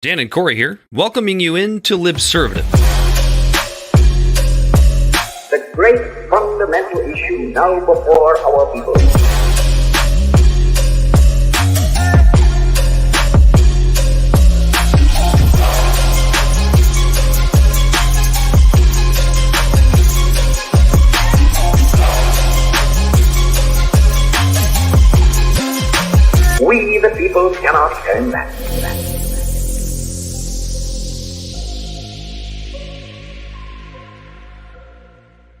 Dan and Corey here, welcoming you into Libservative. The great fundamental issue now before our people. We, the people, cannot turn back.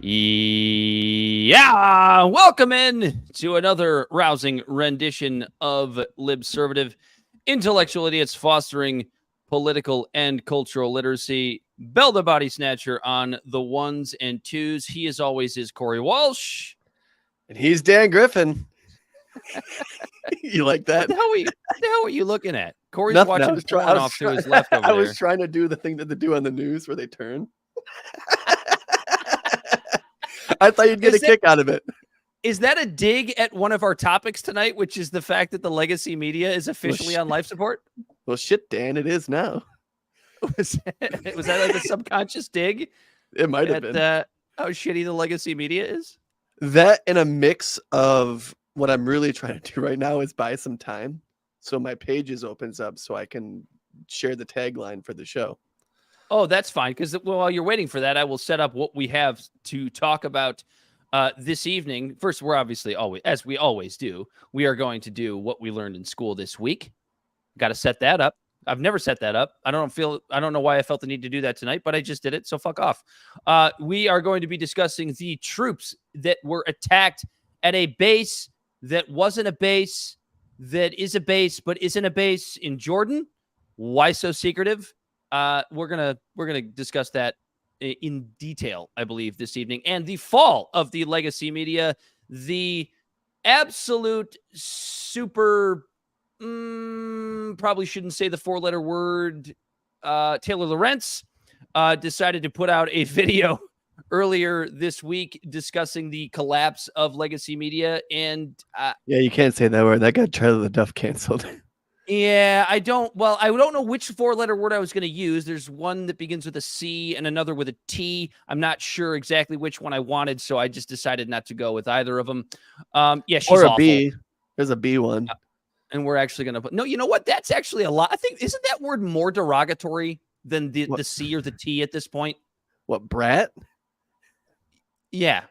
Yeah, welcome in to another rousing rendition of Libservative, intellectual idiots fostering political and cultural literacy. Bell the Bodysnatcher on the ones and twos. He, as always, is Corey Walsh. And he's Dan Griffin. You like that? What the hell are you looking at? Corey's Nothing. watching porn off to his left over I there. was trying to do the thing that they do on the news where they turn. I thought you'd get a kick out of it. Is that a dig at one of our topics tonight, which is the fact that the legacy media is officially on life support? Well, shit, Dan, it is now. Was that like a subconscious dig? It might have been. How shitty the legacy media is? That and a mix of what I'm really trying to do right now is buy some time so my pages opens up so I can share the tagline for the show. Oh, that's fine. Because while you're waiting for that, I will set up what we have to talk about this evening. First, we're obviously always, as we always do, we are going to do what we learned in school this week. Got to set that up. I've never set that up. I don't know why I felt the need to do that tonight, but I just did it. So fuck off. We are going to be discussing the troops that were attacked at a base that wasn't a base, that is a base, but isn't a base in Jordan. Why so secretive? We're gonna discuss that in detail, I believe, this evening, and the fall of the legacy media, the absolute super. Probably shouldn't say the four-letter word. Taylor Lorenz decided to put out a video earlier this week discussing the collapse of legacy media, and yeah, you can't say that word. That got Charlie the Duff canceled. Yeah, I don't know which four-letter word I was going to use. There's one that begins with a C and another with a T. I'm not sure exactly which one I wanted, so I just decided not to go with either of them. Yeah, she's or a awful. B. There's a B one. And we're actually going to put... No, you know what? That's actually a lot. I think, isn't that word more derogatory than the C or the T at this point? What, brat? Yeah.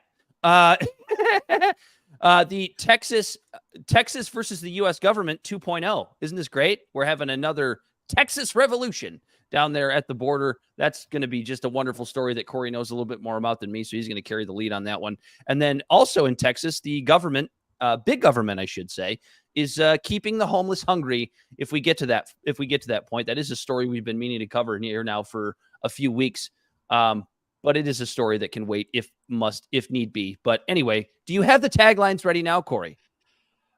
The Texas versus the U.S. government 2.0. Isn't this great? We're having another Texas revolution down there at the border. That's going to be just a wonderful story that Corey knows a little bit more about than me, so he's going to carry the lead on that one. And then also in Texas, the government, big government, I should say, is keeping the homeless hungry. If we get to that point, that is a story we've been meaning to cover here now for a few weeks. But it is a story that can wait if need be. But anyway, do you have the taglines ready now, Corey?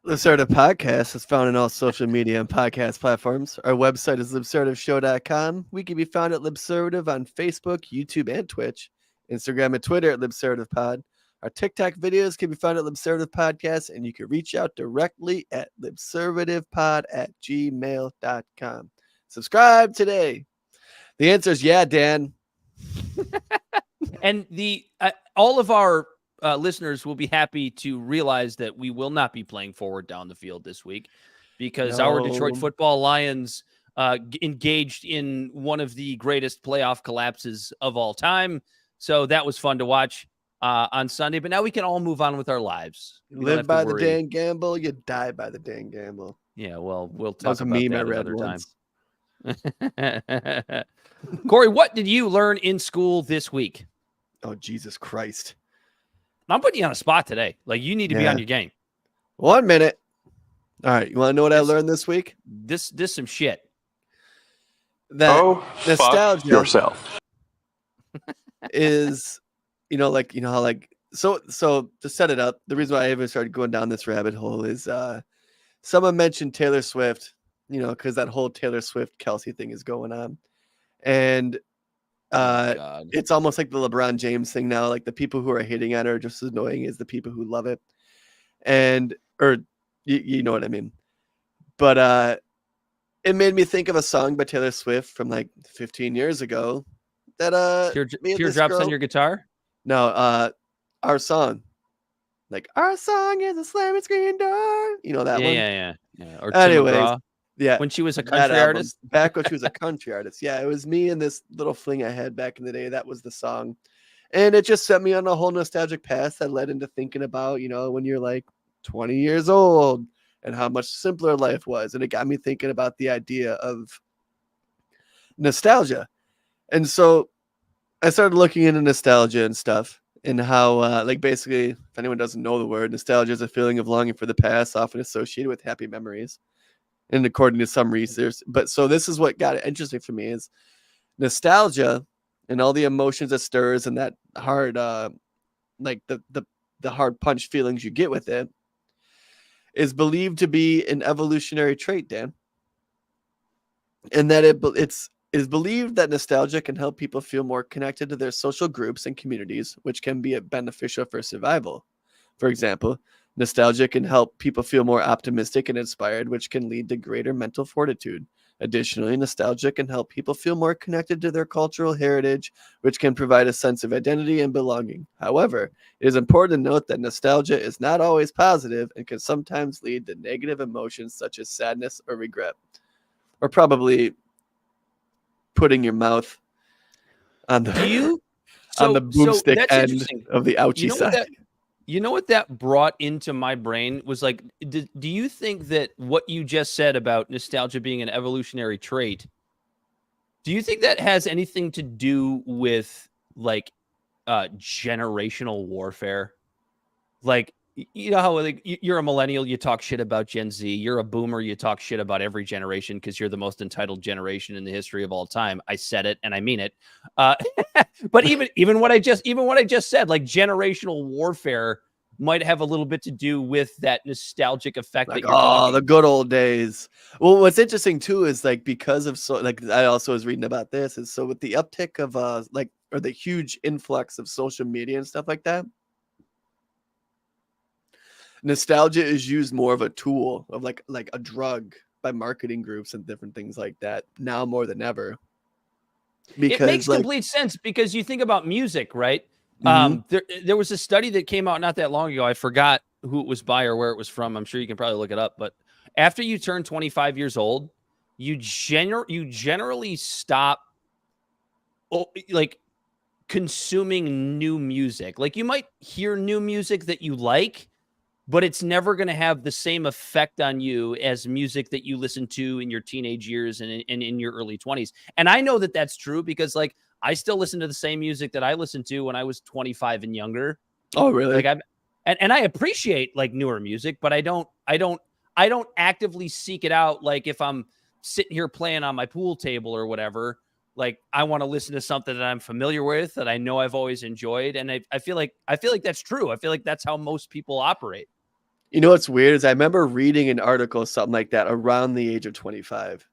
Libservative Podcast is found on all social media and podcast platforms. Our website is libservativeshow.com. We can be found at Libservative on Facebook, YouTube, and Twitch. Instagram and Twitter at LibservativePod. Our TikTok videos can be found at Libservative Podcast, and you can reach out directly at libservativepod@gmail.com. Subscribe today. The answer is yeah, Dan. And all of our listeners will be happy to realize that we will not be playing forward down the field this week because our Detroit Football Lions engaged in one of the greatest playoff collapses of all time. So that was fun to watch on Sunday. But now we can all move on with our lives. You live by the Dan Gamble, you die by the Dan Gamble. Yeah, well, we'll talk about that another time. Corey, what did you learn in school this week? Oh, Jesus Christ. I'm putting you on a spot today. Like, you need to be on your game. 1 minute. All right. You want to know what I learned this week? This some shit. That nostalgia fuck yourself is, so to set it up, the reason why I even started going down this rabbit hole is someone mentioned Taylor Swift, because that whole Taylor Swift Kelsey thing is going on. And it's almost like the LeBron James thing now. Like the people who are hating on her are just as annoying as the people who love it. Or you know what I mean? But it made me think of a song by Taylor Swift from like 15 years ago that me and this Teardrops on girl. your guitar. No, our song. Like our song is a slamming screen door. You know that Yeah, one? yeah, yeah, yeah. Or Tim Anyways, McGraw yeah. when she was a That country album. artist. Back when she was a country artist. Yeah, it was me and this little fling I had back in the day. That was the song. And it just set me on a whole nostalgic path that led into thinking about, when you're like 20 years old and how much simpler life was. And it got me thinking about the idea of nostalgia. And so I started looking into nostalgia and stuff and how, basically, if anyone doesn't know the word, nostalgia is a feeling of longing for the past, often associated with happy memories. And according to some research, but so this is what got it interesting for me is nostalgia and all the emotions it stirs and that hard, the hard punch feelings you get with it is believed to be an evolutionary trait, Dan. And that it is believed that nostalgia can help people feel more connected to their social groups and communities, which can be beneficial for survival. For example, nostalgia can help people feel more optimistic and inspired, which can lead to greater mental fortitude. Additionally, nostalgia can help people feel more connected to their cultural heritage, which can provide a sense of identity and belonging. However, it is important to note that nostalgia is not always positive and can sometimes lead to negative emotions such as sadness or regret, or probably putting your mouth on the Do you? on the So boomstick that's end interesting. of the ouchie You know side. what that You know what that brought into my brain was like, do you think that what you just said about nostalgia being an evolutionary trait, do you think that has anything to do with like generational warfare? Like, you know how like you're a millennial, you talk shit about Gen Z. You're a boomer, you talk shit about every generation because you're the most entitled generation in the history of all time. I said it and I mean it. Uh, but even what I just said, like generational warfare might have a little bit to do with that nostalgic effect Like, that you're oh, talking the about. good old days. Well, what's interesting too is like because of I also was reading about this is so with the uptick of or the huge influx of social media and stuff like that, nostalgia is used more of a tool of like a drug by marketing groups and different things like that now more than ever. It Because makes complete sense because you think about music, right? Mhm. There was a study that came out not that long ago. I forgot who it was by or where it was from. I'm sure you can probably look it up. But after you turn 25 years old, you generally stop like consuming new music. Like you might hear new music that you like, but it's never going to have the same effect on you as music that you listen to in your teenage years and in your early 20s. And I know that that's true because like I still listen to the same music that I listened to when I was 25 and younger. Oh, really? Like and I appreciate like newer music, but I don't actively seek it out. Like if I'm sitting here playing on my pool table or whatever, like I want to listen to something that I'm familiar with that I know I've always enjoyed. And I feel like that's true. I feel like that's how most people operate. You know what's weird is I remember reading an article something like that around the age of 25.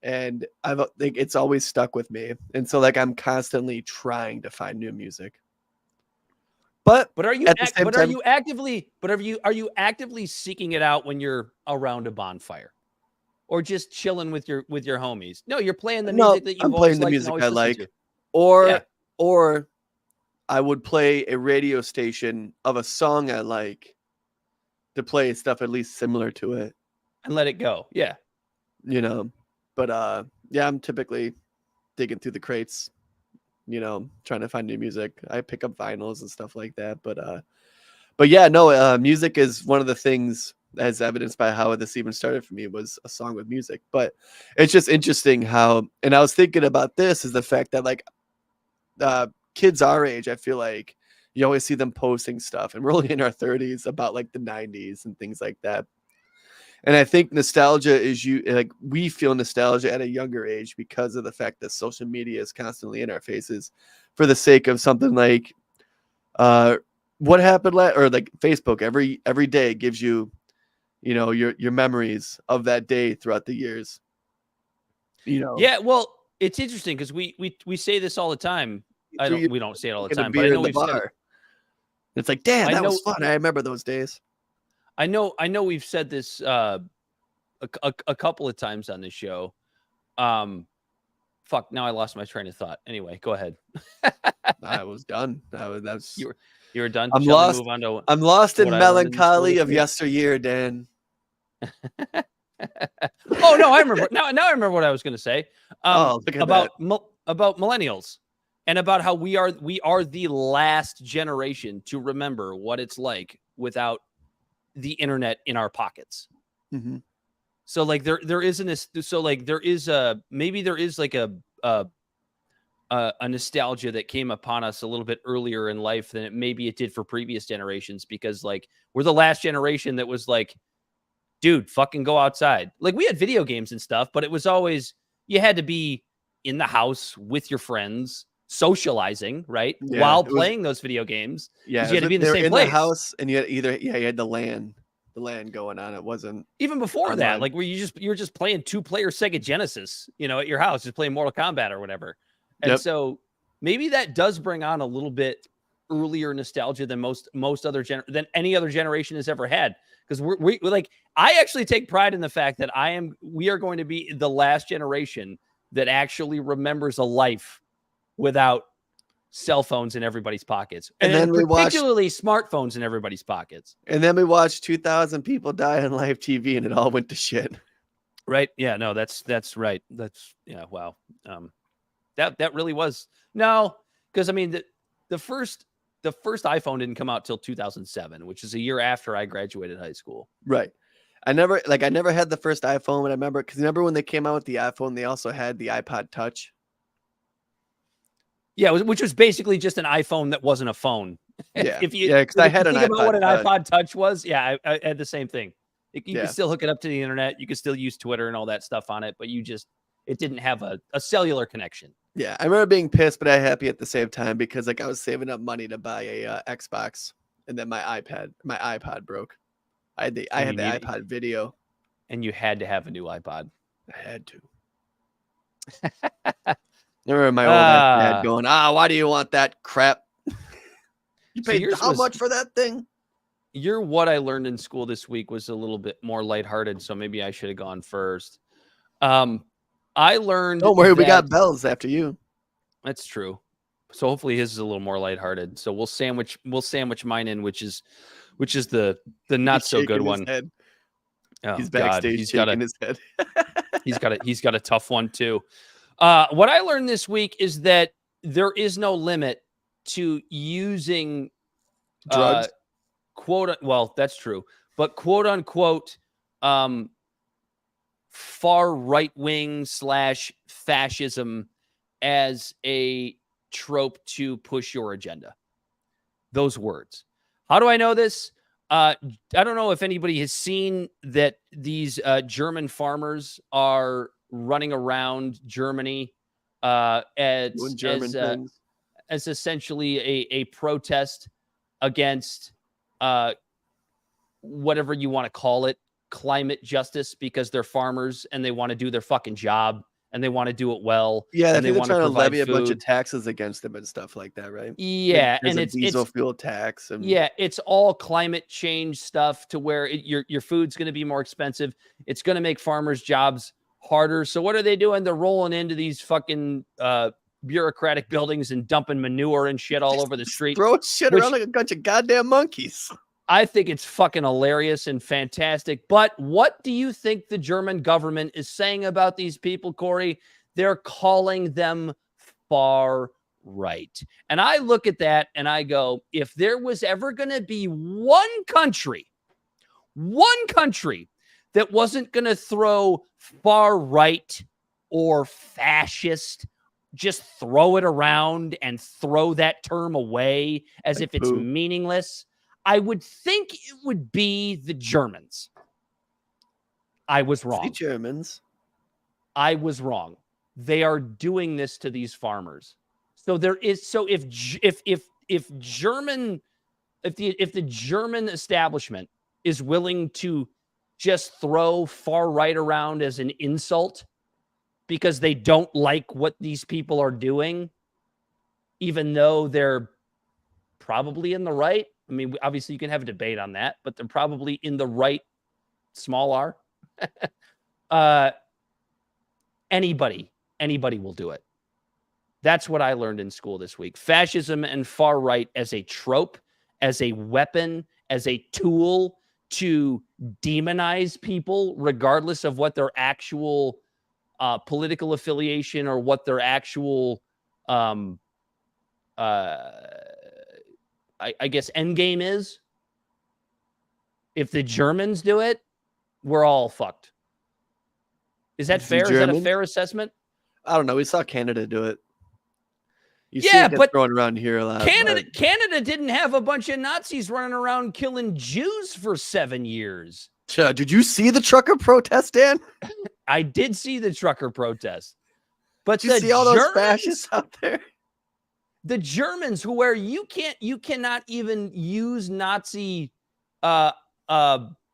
And I've like it's always stuck with me. And so like I'm constantly trying to find new music. But But are you at the same time, are you actively seeking it out when you're around a bonfire or just chilling with your homies? No, you're playing the no, music that I'm you've always playing the liked and music I always listened to. like. Or Yeah, or I would play a radio station of a song I like to play stuff at least similar to it, and let it go. Yeah. you know. But yeah, I'm typically digging through the crates, trying to find new music. I pick up vinyls and stuff like that. But yeah, no, music is one of the things as evidenced by how this even started for me was a song with music. But it's just interesting how, and I was thinking about this is the fact that like kids our age, I feel like you always see them posting stuff and we're only in our 30s about like the 90s and things like that. And I think nostalgia is we feel nostalgia at a younger age because of the fact that social media is constantly in our faces for the sake of something like what happened or like Facebook every day gives you your memories of that day throughout the years. Yeah, well, it's interesting because we say this all the time. Through you We don't say it all the drinking a time, but I beer in know the we've said it. bar. It's like, damn, I that was know fun. I remember those days. I know we've said this a couple of times on this show. Fuck, now I lost my train of thought. Anyway, go ahead. I was done. That's You were done. I'm Shall we lost. move on to I'm lost in what I learned in school melancholy this of week? yesteryear, Dan. Oh no, I remember now. Now I remember what I was going to say. Look at About millennials and about how we are the last generation to remember what it's like without the internet in our pockets. Mm-hmm. So like there is maybe there is like a nostalgia that came upon us a little bit earlier in life than maybe it did for previous generations, because like we're the last generation that was like, dude, fucking go outside. Like we had video games and stuff, but it was always, you had to be in the house with your friends, socializing, right? Yeah, while playing those video games. Yeah, You had to be in the they were same in place. the house, and you had you had the LAN going on. It wasn't Even before online. that, like where you were just playing 2-player Sega Genesis, at your house, just playing Mortal Kombat or whatever. And so maybe that does bring on a little bit earlier nostalgia than than any other generation has ever had. Because we're like, I actually take pride in the fact that we are going to be the last generation that actually remembers a life without cell phones in everybody's pockets, and then particularly smartphones in everybody's pockets. And then we watched 2,000 people die on live TV, and it all went to shit. Right? Yeah. No, that's right. Wow. That really was because I mean the first iPhone didn't come out till 2007, which is a year after I graduated high school. Right. I never had the first iPhone, but I remember when they came out with the iPhone, they also had the iPod Touch. Yeah, which was basically just an iPhone that wasn't a phone. Yeah, because I had an think iPod about what an Touch. iPod Touch was. Yeah, I had the same thing. You Yeah. could still hook it up to the internet. You could still use Twitter and all that stuff on it, but it didn't have a cellular connection. Yeah, I remember being pissed, but happy at the same time, because like I was saving up money to buy a Xbox, and then my iPod broke. I had the iPod video, and you had to have a new iPod. I had to. I remember my old dad going, why do you want that crap? You paid how much for that thing? What I learned in school this week was a little bit more lighthearted, so maybe I should have gone first. I learned. Don't worry, we got bells after you. That's true. So hopefully his is a little more lighthearted. So we'll sandwich mine in, which is the not so good one. Oh, he's backstage shaking his head. he's got a tough one too. What I learned this week is that there is no limit to using drugs. Well, that's true, but quote unquote, far right wing / fascism as a trope to push your agenda. Those words. How do I know this? I don't know if anybody has seen that these German farmers are running around Germany as essentially a protest against whatever you want to call it, climate justice, because they're farmers and they want to do their fucking job and they want to do it well. Yeah, and they're trying to levy food. A bunch of taxes against them and stuff like that, right? Yeah, and it's diesel fuel tax. And... yeah, it's all climate change stuff to where your food's going to be more expensive. It's going to make farmers' jobs harder. So what are they doing? They're rolling into these fucking bureaucratic buildings and dumping manure and shit all over the street. Throwing shit around like a bunch of goddamn monkeys. I think it's fucking hilarious and fantastic. But what do you think the German government is saying about these people, Corey? They're calling them far right. And I look at that and I go, if there was ever going to be one country that wasn't going to throw far right or fascist, just throw it around and throw that term away as if it's meaningless, I would think it would be the Germans. I was wrong. The Germans. I was wrong. They are doing this to these farmers. So there is. So if the German establishment is willing to just throw far right around as an insult because they don't like what these people are doing, even though they're probably in the right. I mean, obviously you can have a debate on that, but they're probably in the right, small r. Anybody will do it. That's what I learned in school this week. Fascism and far right as a trope, as a weapon, as a tool to demonize people, regardless of what their actual political affiliation or what their actual, I guess, end game is. If the Germans do it, we're all fucked. Is that fair? Is that a fair assessment? I don't know. We saw Canada do it. You see Yeah, it get but thrown around here a lot. Canada didn't have a bunch of Nazis running around killing Jews for 7 years. Did you see the trucker protest, Dan? I did see the trucker protest. But did you see all those fascists out there? The Germans, where you cannot even use Nazi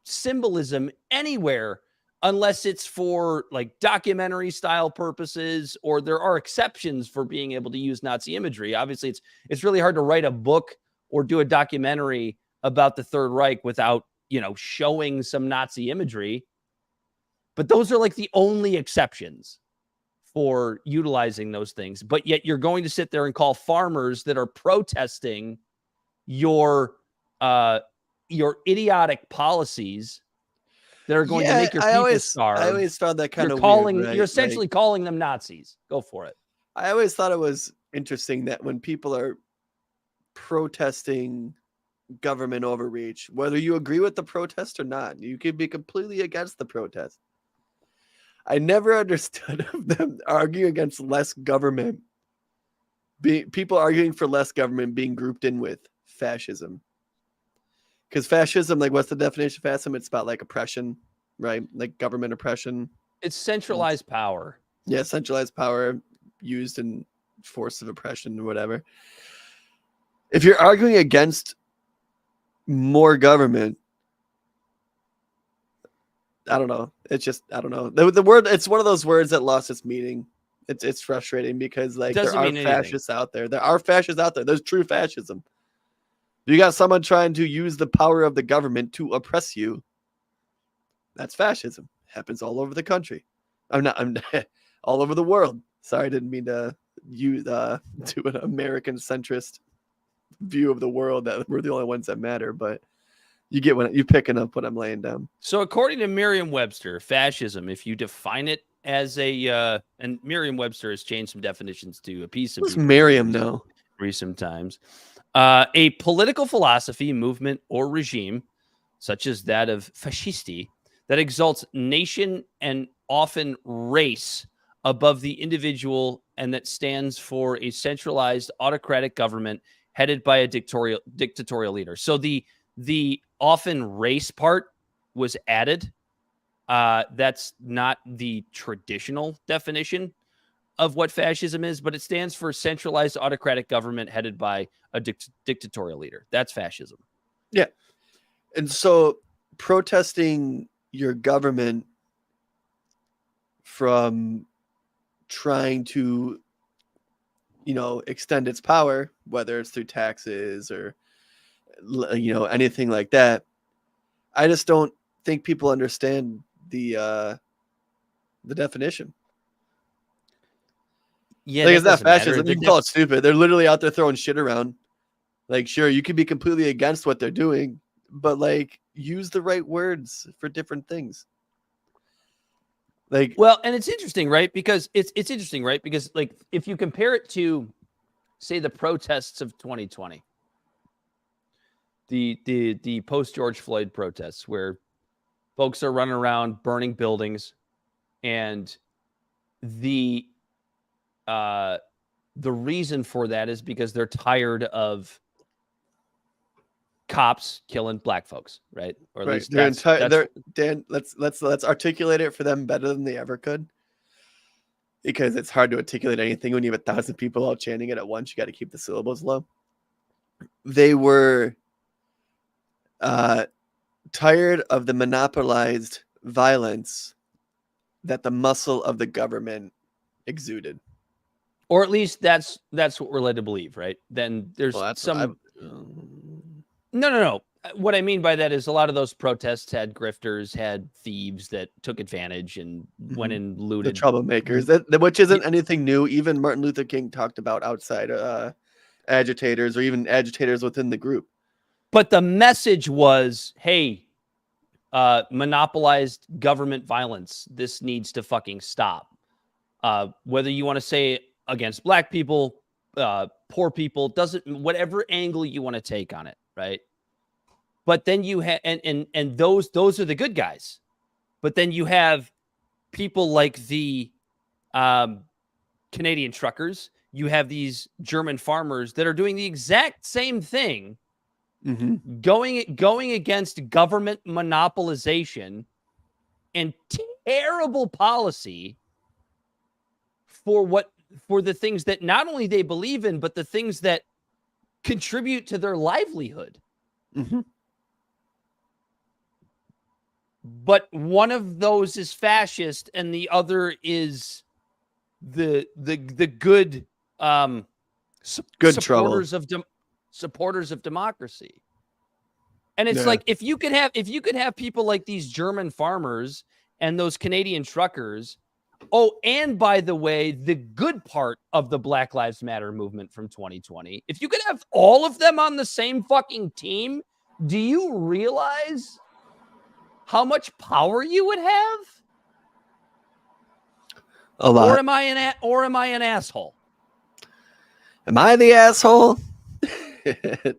symbolism anywhere unless it's for like documentary style purposes, or there are exceptions for being able to use Nazi imagery. Obviously, it's really hard to write a book or do a documentary about the Third Reich without, showing some Nazi imagery. But those are like the only exceptions for utilizing those things. But yet you're going to sit there and call farmers that are protesting your idiotic policies that are going to make your people starve. I always found that kind of weird. Right? You're essentially calling them Nazis. Go for it. I always thought it was interesting that when people are protesting government overreach, whether you agree with the protest or not, you could be completely against the protest. I never understood of them arguing against less government. People arguing for less government being grouped in with fascism. Because fascism, like, what's the definition of fascism? It's about like oppression, right? Like government oppression. It's centralized power. Yeah, centralized power used in force of oppression or whatever. If you're arguing against more government, I don't know. It's just, I don't know. The word, it's one of those words that lost its meaning. It's frustrating because like there are fascists out there. There are fascists out there. There's true fascism. You got someone trying to use the power of the government to oppress you. That's fascism. Happens all over the country. I'm all over the world. Sorry, I didn't mean to use to an American centrist view of the world that we're the only ones that matter, but you get what you're picking up what I'm laying down. So according to Merriam-Webster, fascism, if you define it as and Merriam-Webster has changed some definitions to a piece of Merriam now recent times. A political philosophy, movement, or regime, such as that of fascisti, that exalts nation and often race above the individual, and that stands for a centralized autocratic government headed by a dictatorial leader. So the often race part was added. That's not the traditional definition of what fascism is, but it stands for centralized autocratic government headed by a dictatorial leader. That's fascism. Yeah. And so protesting your government from trying to, extend its power, whether it's through taxes or, anything like that. I just don't think people understand the definition. Yeah, like, it's not fascism. You can call it stupid. They're literally out there throwing shit around. Like, sure, you could be completely against what they're doing, but like, use the right words for different things. Like, well, and it's interesting, right? Because it's interesting, right? Because like, if you compare it to, say, the protests of 2020, the post George Floyd protests, where folks are running around burning buildings, and the reason for that is because they're tired of cops killing black folks, right? Or at least Dan, let's articulate it for them better than they ever could, because it's hard to articulate anything when you have 1,000 people all chanting it at once. You got to keep the syllables low. They were tired of the monopolized violence that the muscle of the government exuded. Or at least that's what we're led to believe, right? Then there's No. what I mean by that is a lot of those protests had grifters, had thieves that took advantage and went and The looted. troublemakers, which isn't anything new. Even Martin Luther King talked about outside agitators or even agitators within the group. But the message was, hey, monopolized government violence. This needs to fucking stop. Whether you want to say against black people, poor people, doesn't, whatever angle you want to take on it, right? But then you have, and those are the good guys. But then you have people like the Canadian truckers. You have these German farmers that are doing the exact same thing, going against government monopolization and terrible policy for the things that not only they believe in, but the things that contribute to their livelihood. But one of those is fascist, and the other is the good supporters of democracy. And it's like, if you could have people like these German farmers and those Canadian truckers. Oh, and by the way, the good part of the Black Lives Matter movement from 2020, if you could have all of them on the same fucking team, do you realize how much power you would have? A lot. Or am I an asshole? Am I the asshole?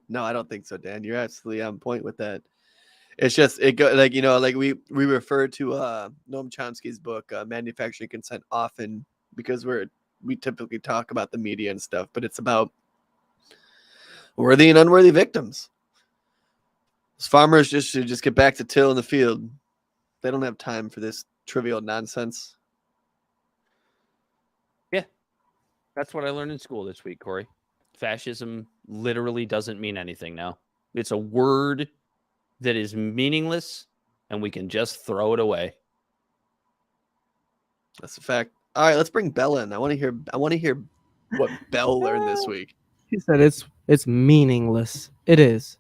No, I don't think so, Dan. You're absolutely on point with that. It's just we refer to Noam Chomsky's book Manufacturing Consent often because we typically talk about the media and stuff, but it's about worthy and unworthy victims. Those farmers should just get back to tilling the field. They don't have time for this trivial nonsense. Yeah, that's what I learned in school this week, Corey. Fascism literally doesn't mean anything now. It's a word that is meaningless, and we can just throw it away. That's a fact. All right, let's bring Bella in. I want to hear what Belle learned this week. She said it's meaningless. It is.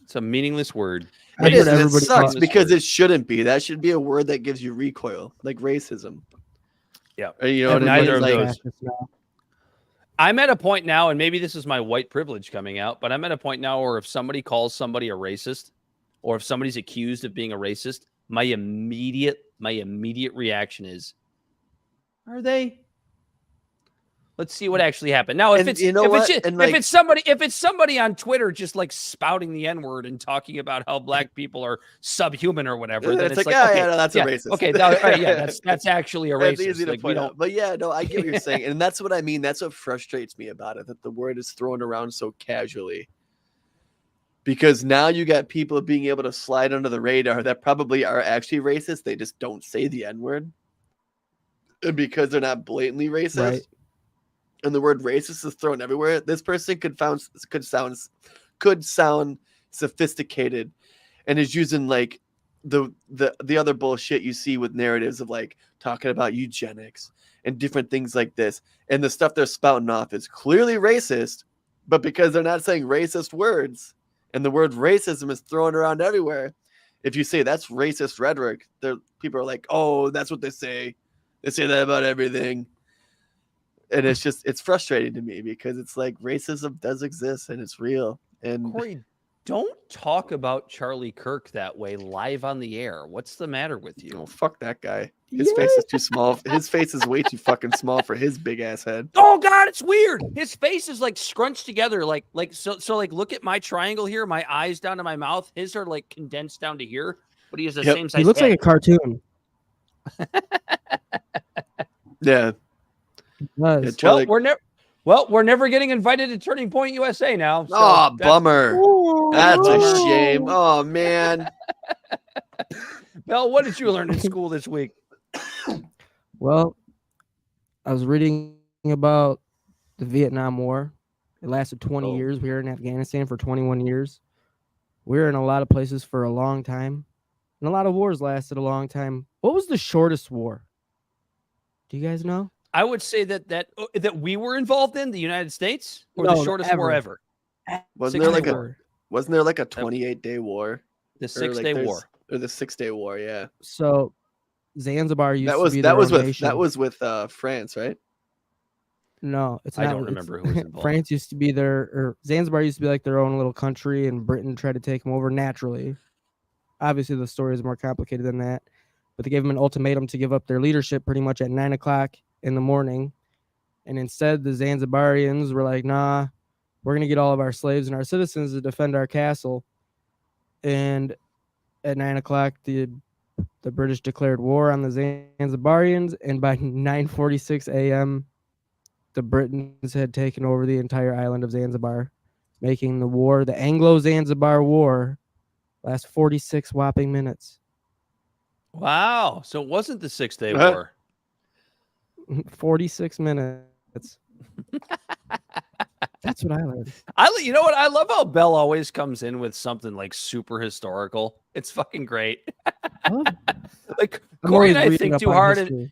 It's a meaningless word. It is. And it Everybody sucks thought- because it shouldn't be. That should be a word that gives you recoil, like racism. Yeah. Or, you know what I Neither mean? of Like, those. I'm at a point now, and maybe this is my white privilege coming out, but I'm at a point now where if somebody calls somebody a racist, or if somebody's accused of being a racist, my immediate reaction is, are they? Let's see what actually happened. Now, if it's somebody on Twitter just like spouting the N-word and talking about how black people are subhuman or whatever, then it's like, okay, no, that's a racist. Okay, that's actually a That's racist. easy to Like, point out. But yeah, no, I get what you're saying, and that's what I mean. That's what frustrates me about it, that the word is thrown around so casually. Because now you got people being able to slide under the radar that probably are actually racist. They just don't say the N-word. And because they're not blatantly racist, Right. and the word racist is thrown everywhere, this person could sound sophisticated and is using like the other bullshit you see with narratives of like talking about eugenics and different things like this. And the stuff they're spouting off is clearly racist, but because they're not saying racist words, and the word racism is thrown around everywhere. If you say that's racist rhetoric, people are like, oh, that's what they say. They say that about everything. And it's frustrating to me because it's like racism does exist and it's real. And Corey, don't talk about Charlie Kirk that way live on the air. What's the matter with you? oh, fuck that guy. His face is too small. His face is way too fucking small for his big ass head. Oh God, it's weird. His face is like scrunched together, so like look at my triangle here, my eyes down to my mouth. His are like condensed down to here, but he has the same size. He looks head. like a cartoon. Yeah. He does. Yeah, Charlie- we're never getting invited to Turning Point USA now. So Oh, that's- bummer. Ooh. That's a shame. Oh man. Mel, what did you learn in school this week? Well, I was reading about the Vietnam War. It lasted 20 Oh. years. We were in Afghanistan for 21 years. We were in a lot of places for a long time. And a lot of wars lasted a long time. What was the shortest war? Do you guys know? I would say that we were involved in the United States, or No, the shortest war ever. Wasn't there like a Ever. Wasn't there like a 28-day war? The Or, 6-Day War. Or the 6-Day War, yeah. So Zanzibar used That was to be that their was own with nation. that was with France, right? No, it's I not. don't It's- remember who was involved. France used to be or Zanzibar used to be like their own little country, and Britain tried to take them over naturally. Obviously, the story is more complicated than that, but they gave them an ultimatum to give up their leadership pretty much at 9 o'clock in the morning, and instead the Zanzibarians were like, "Nah, we're gonna get all of our slaves and our citizens to defend our castle." And at 9 o'clock, the British declared war on the Zanzibarians, and by 9:46 a.m., the Britons had taken over the entire island of Zanzibar, making the war, the Anglo-Zanzibar War, last 46 whopping minutes. Wow. So it wasn't the 6-Day Huh? War. 46 minutes. That's what I learned. You know what? I love how Bell always comes in with something like super historical. It's fucking great. Like I'm Corey and always I reading think up too on hard, history.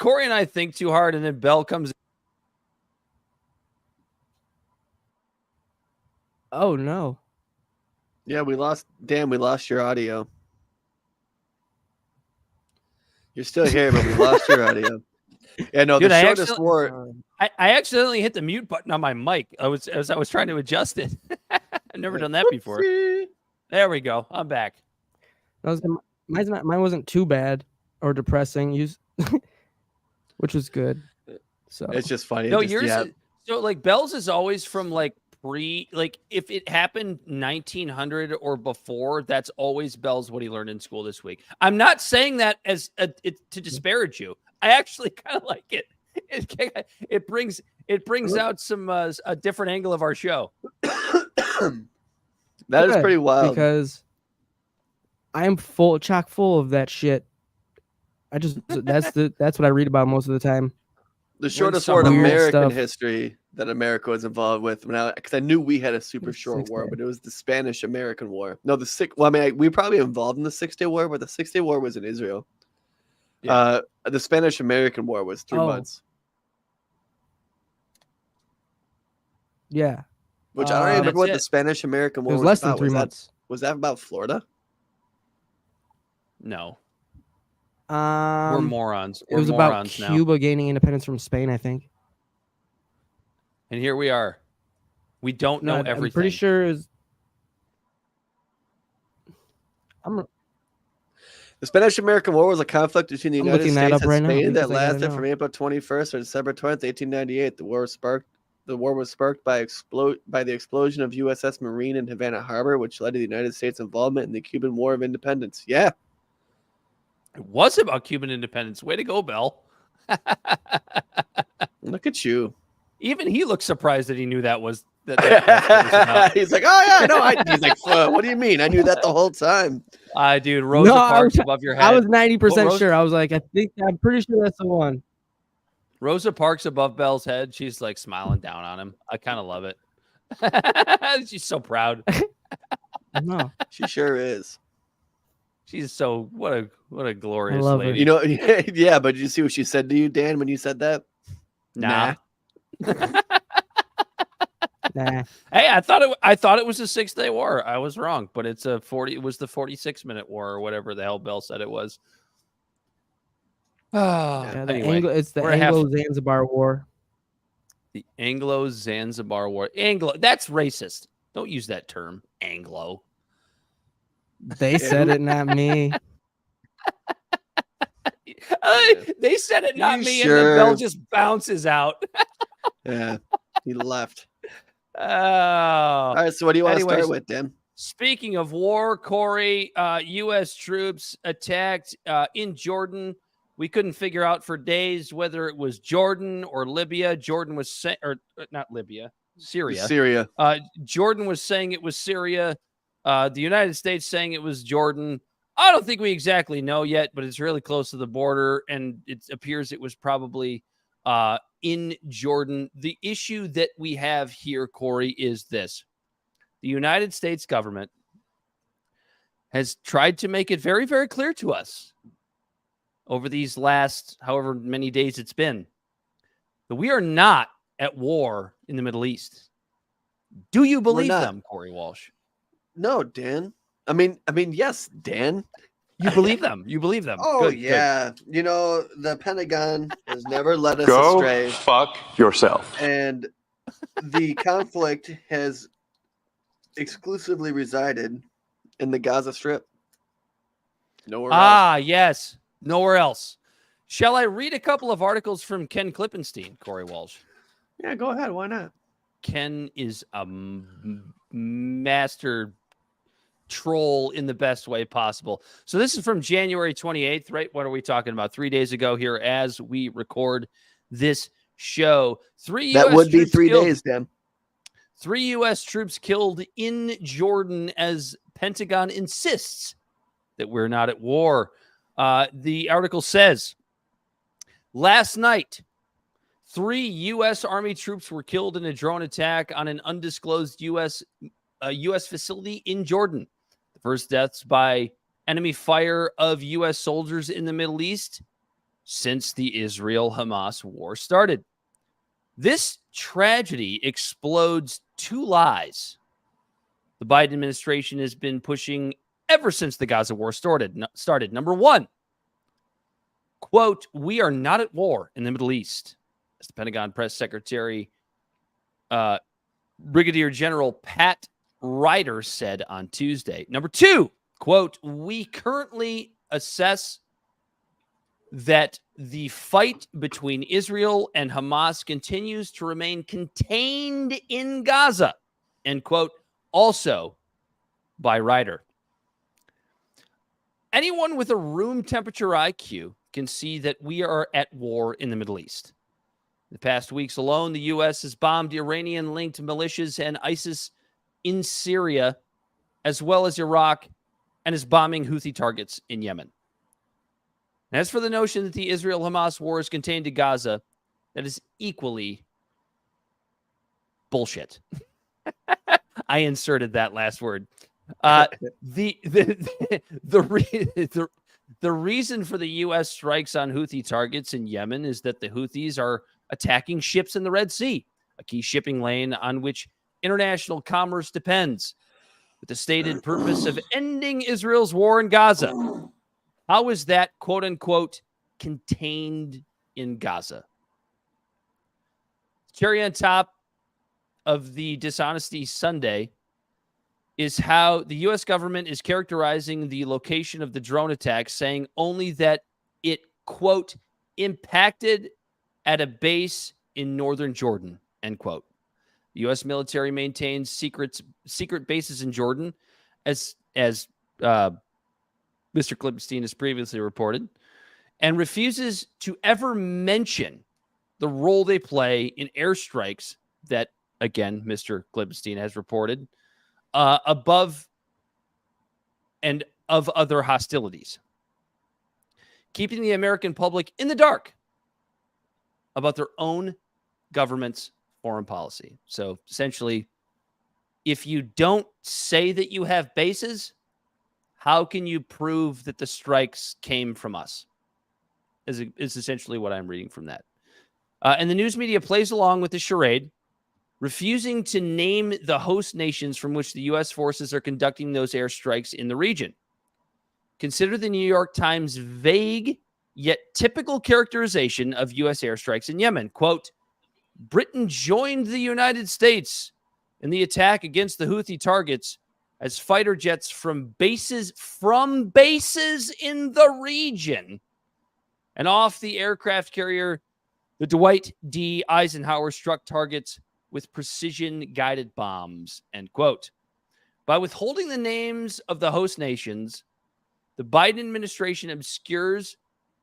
and then Bell comes. Oh no. Yeah, we lost your audio. You're still here, but we lost your audio. Yeah, no, Dude, the I shortest actually- war. I accidentally hit the mute button on my mic. I was trying to adjust it. I've never done that before. There we go. I'm back. Mine wasn't too bad or depressing, which was good. So It's just funny. No, Just, yours. yeah. So like Bell's is always from like if it happened 1900 or before, that's always Bell's what he learned in school this week. I'm not saying that as to disparage you. I actually kind of like it. It brings out some a different angle of our show. That is good, pretty wild. because I am chock full of that shit. That's what I read about most of the time. The shortest some war in weird American stuff. history that America was involved with, because I knew we had a super short 6 war, Day. but it was the Spanish-American War. No, we probably involved in the 6-Day War, but the 6-Day War was in Israel. Yeah. The Spanish-American War was 3 months, Yeah. which I don't even remember what That's the it. Spanish-American It War was was less about. than 3 months. Was that about Florida? No, we're morons. It We're was about morons now. Cuba gaining independence from Spain, I think. And here we are. We don't know everything. I'm pretty sure it was. The Spanish-American War was a conflict between the I'm United looking that States up and right now Spain that because I gotta lasted know. from April 21st to December 20th, 1898. The war was sparked by the explosion of USS Marine in Havana Harbor, which led to the United States' involvement in the Cuban War of Independence. Yeah. It was about Cuban independence. Way to go, Bell. Look at you. Even he looked surprised that he knew that was that was about. He's like, oh yeah, no. He's like, what do you mean? I knew that the whole time. Dude, Rosa Parks above your head. I was 90% Rosa- sure. I was like, I'm pretty sure that's the one. Rosa Parks above Bell's head. She's like smiling down on him. I kind of love it. She's so proud. No, She sure is. She's so what a glorious love her. lady. You know, yeah. But did you see what she said to you, Dan, when you said that? Nah. nah. Hey, I thought it was a 6-Day War. I was wrong, but it was the 46-minute war or whatever the hell Bell said it was. Yeah, Anyway, it's the we're a half- Anglo-Zanzibar War. The Anglo-Zanzibar War. That's racist. Don't use that term, Anglo. They said it, not me. They said it, not You me, sure? and then Bell just bounces out. Yeah, he left. Oh. All right, so what do you want to Anyways, start with, Dan? Speaking of war, Corey, U.S. troops attacked in Jordan. We couldn't figure out for days whether it was Jordan or Libya. Jordan was not Libya, Syria. Syria. Jordan was saying it was Syria. The United States saying it was Jordan. I don't think we exactly know yet, but it's really close to the border, and it appears it was probably in Jordan. The issue that we have here, Corey, is this. The United States government has tried to make it very, very clear to us over these last however many days it's been that we are not at war in the Middle East. Do you believe them, Corey Walsh? No, Dan. I mean, yes, Dan. You believe them. You believe them. Oh Good, yeah. You know, the Pentagon has never led us Go astray. fuck yourself. And the conflict has exclusively resided in the Gaza Strip. Nowhere else. Yes. Nowhere else. Shall I read a couple of articles from Ken Klippenstein, Corey Walsh? Yeah, go ahead. Why not? Ken is a master troll in the best way possible. So this is from January 28th, right? What are we talking about? 3 days ago here as we record this show. That would be 3 days, Dan. 3 U.S. troops killed in Jordan as Pentagon insists that we're not at war. The article says, last night, 3 U.S. Army troops were killed in a drone attack on an undisclosed U.S. facility in Jordan. The first deaths by enemy fire of U.S. soldiers in the Middle East since the Israel-Hamas war started. This tragedy explodes 2 lies the Biden administration has been pushing ever since the Gaza war started. Number 1, quote, we are not at war in the Middle East. As the Pentagon press secretary, Brigadier General Pat Ryder said on Tuesday. Number 2, quote, we currently assess that the fight between Israel and Hamas continues to remain contained in Gaza, end quote, also by Ryder. Anyone with a room temperature IQ can see that we are at war in the Middle East. In the past weeks alone, the U.S. has bombed Iranian-linked militias and ISIS in Syria, as well as Iraq, and is bombing Houthi targets in Yemen. As for the notion that the Israel-Hamas war is contained to Gaza, that is equally bullshit. I inserted that last word. The reason for the U.S. strikes on Houthi targets in Yemen is that the Houthis are attacking ships in the Red Sea, a key shipping lane on which international commerce depends, with the stated purpose of ending Israel's war in Gaza. How is that, quote unquote, contained in Gaza? Cherry on top of the dishonesty Sunday is how the U.S. government is characterizing the location of the drone attack, saying only that it, quote, impacted at a base in northern Jordan, end quote. The U.S. military maintains secret bases in Jordan, as Mr. Klippenstein has previously reported, and refuses to ever mention the role they play in airstrikes that, again, Mr. Klippenstein has reported, above and of other hostilities, keeping the American public in the dark about their own government's foreign policy. So essentially, if you don't say that you have bases, how can you prove that the strikes came from us? Is essentially what I'm reading from that. And the news media plays along with the charade, refusing to name the host nations from which the U.S. forces are conducting those airstrikes in the region. Consider the New York Times' vague yet typical characterization of U.S. airstrikes in Yemen. Quote, Britain joined the United States in the attack against the Houthi targets as fighter jets from bases in the region and off the aircraft carrier, the Dwight D. Eisenhower, struck targets with precision-guided bombs, end quote. By withholding the names of the host nations, the Biden administration obscures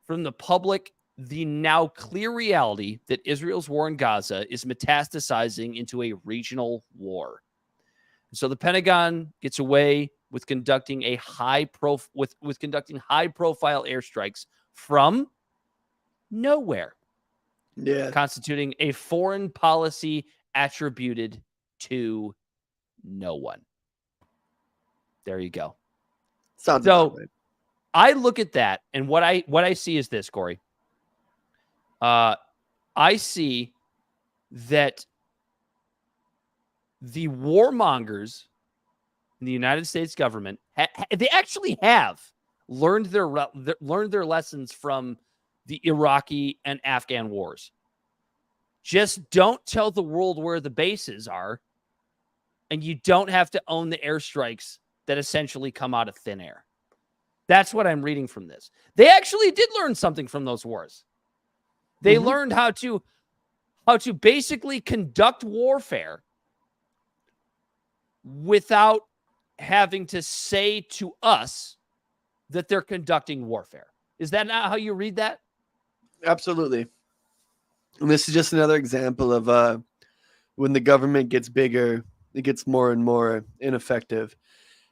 from the public the now clear reality that Israel's war in Gaza is metastasizing into a regional war. So the Pentagon gets away with conducting high-profile airstrikes from nowhere, constituting a foreign policy attributed to no one. There you go. Sounds so about right. I look at that, and what I see is this, Corey. I see that the warmongers in the United States government, they actually have learned their lessons from the Iraqi and Afghan wars. Just don't tell the world where the bases are, and you don't have to own the airstrikes that essentially come out of thin air. That's what I'm reading from this. They actually did learn something from those wars. They learned how to basically conduct warfare without having to say to us that they're conducting warfare. Is that not how you read that? Absolutely. And this is just another example of when the government gets bigger, it gets more and more ineffective,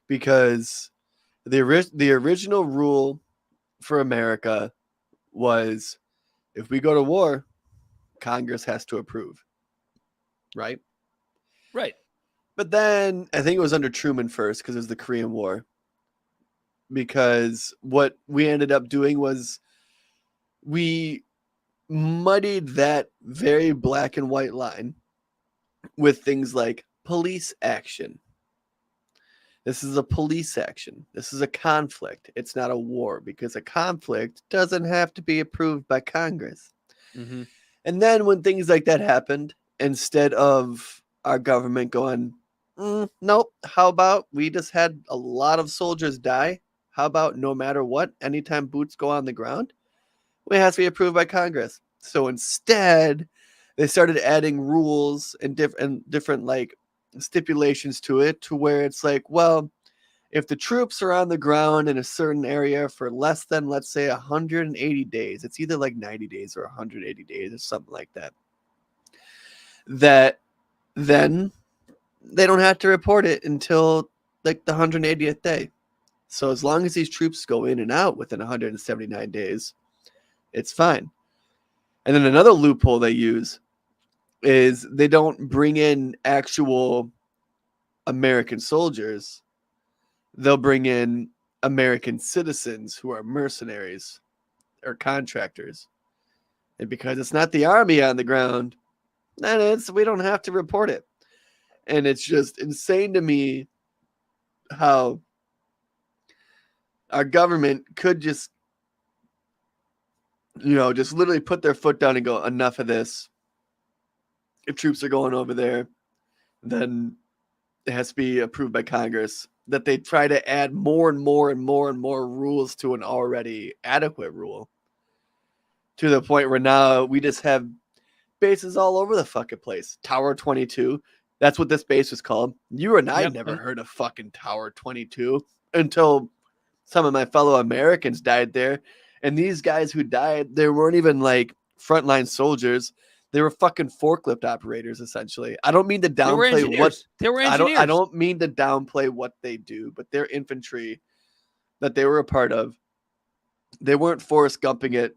because the original rule for America was, if we go to war, Congress has to approve, right? Right. But then I think it was under Truman first, because it was the Korean War. Because what we ended up doing was we muddied that very black and white line with things like police action. This is a police action. This is a conflict. It's not a war, because a conflict doesn't have to be approved by Congress. Mm-hmm. And then when things like that happened, instead of our government going, nope, how about we just had a lot of soldiers die? How about no matter what, anytime boots go on the ground, it has to be approved by Congress. So instead, they started adding rules and different like stipulations to it, to where it's like, well, if the troops are on the ground in a certain area for less than, let's say, 180 days, it's either like 90 days or 180 days or something like that, that then they don't have to report it until like the 180th day. So as long as these troops go in and out within 179 days, it's fine. And then another loophole they use is they don't bring in actual American soldiers. They'll bring in American citizens who are mercenaries or contractors. And because it's not the army on the ground, then we don't have to report it. And it's just insane to me how our government could just literally put their foot down and go, enough of this. If troops are going over there, then it has to be approved by Congress. That they try to add more and more and more and more rules to an already adequate rule, to the point where now we just have bases all over the fucking place. Tower 22, that's what this base was called. You and I never heard of fucking Tower 22 until some of my fellow Americans died there. And these guys who died, they weren't even like frontline soldiers. They were fucking forklift operators, essentially. I don't mean to downplay what they were engineers. I don't mean to downplay what they do, but their infantry that they were a part of, they weren't Forrest Gumping it,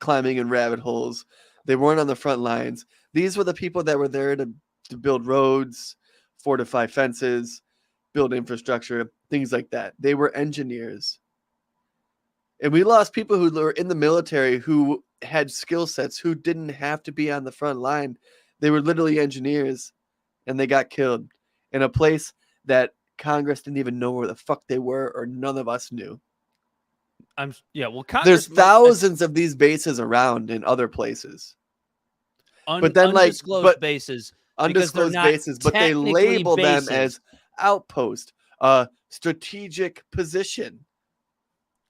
climbing in rabbit holes. They weren't on the front lines. These were the people that were there to build roads, fortify fences, build infrastructure, things like that. They were engineers. And we lost people who were in the military who had skill sets, who didn't have to be on the front line. They were literally engineers, and they got killed in a place that Congress didn't even know where the fuck they were, or none of us knew. There's thousands of these bases around in other places. But then undisclosed bases, undisclosed bases, but they label them as outpost, strategic position.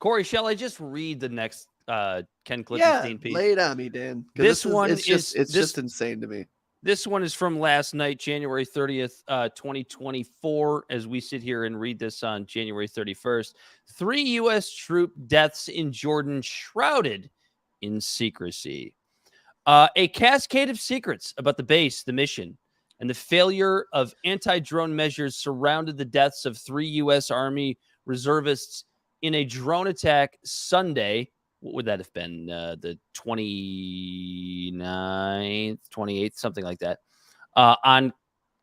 Corey, shall I just read the next Ken Klippenstein piece? Lay it on me, Dan. This one is just insane to me. This one is from last night, January 30th, 2024, as we sit here and read this on January 31st. 3 U.S. troop deaths in Jordan shrouded in secrecy. A cascade of secrets about the base, the mission, and the failure of anti-drone measures surrounded the deaths of 3 U.S. Army reservists in a drone attack Sunday. What would that have been? The 29th, 28th, something like that, on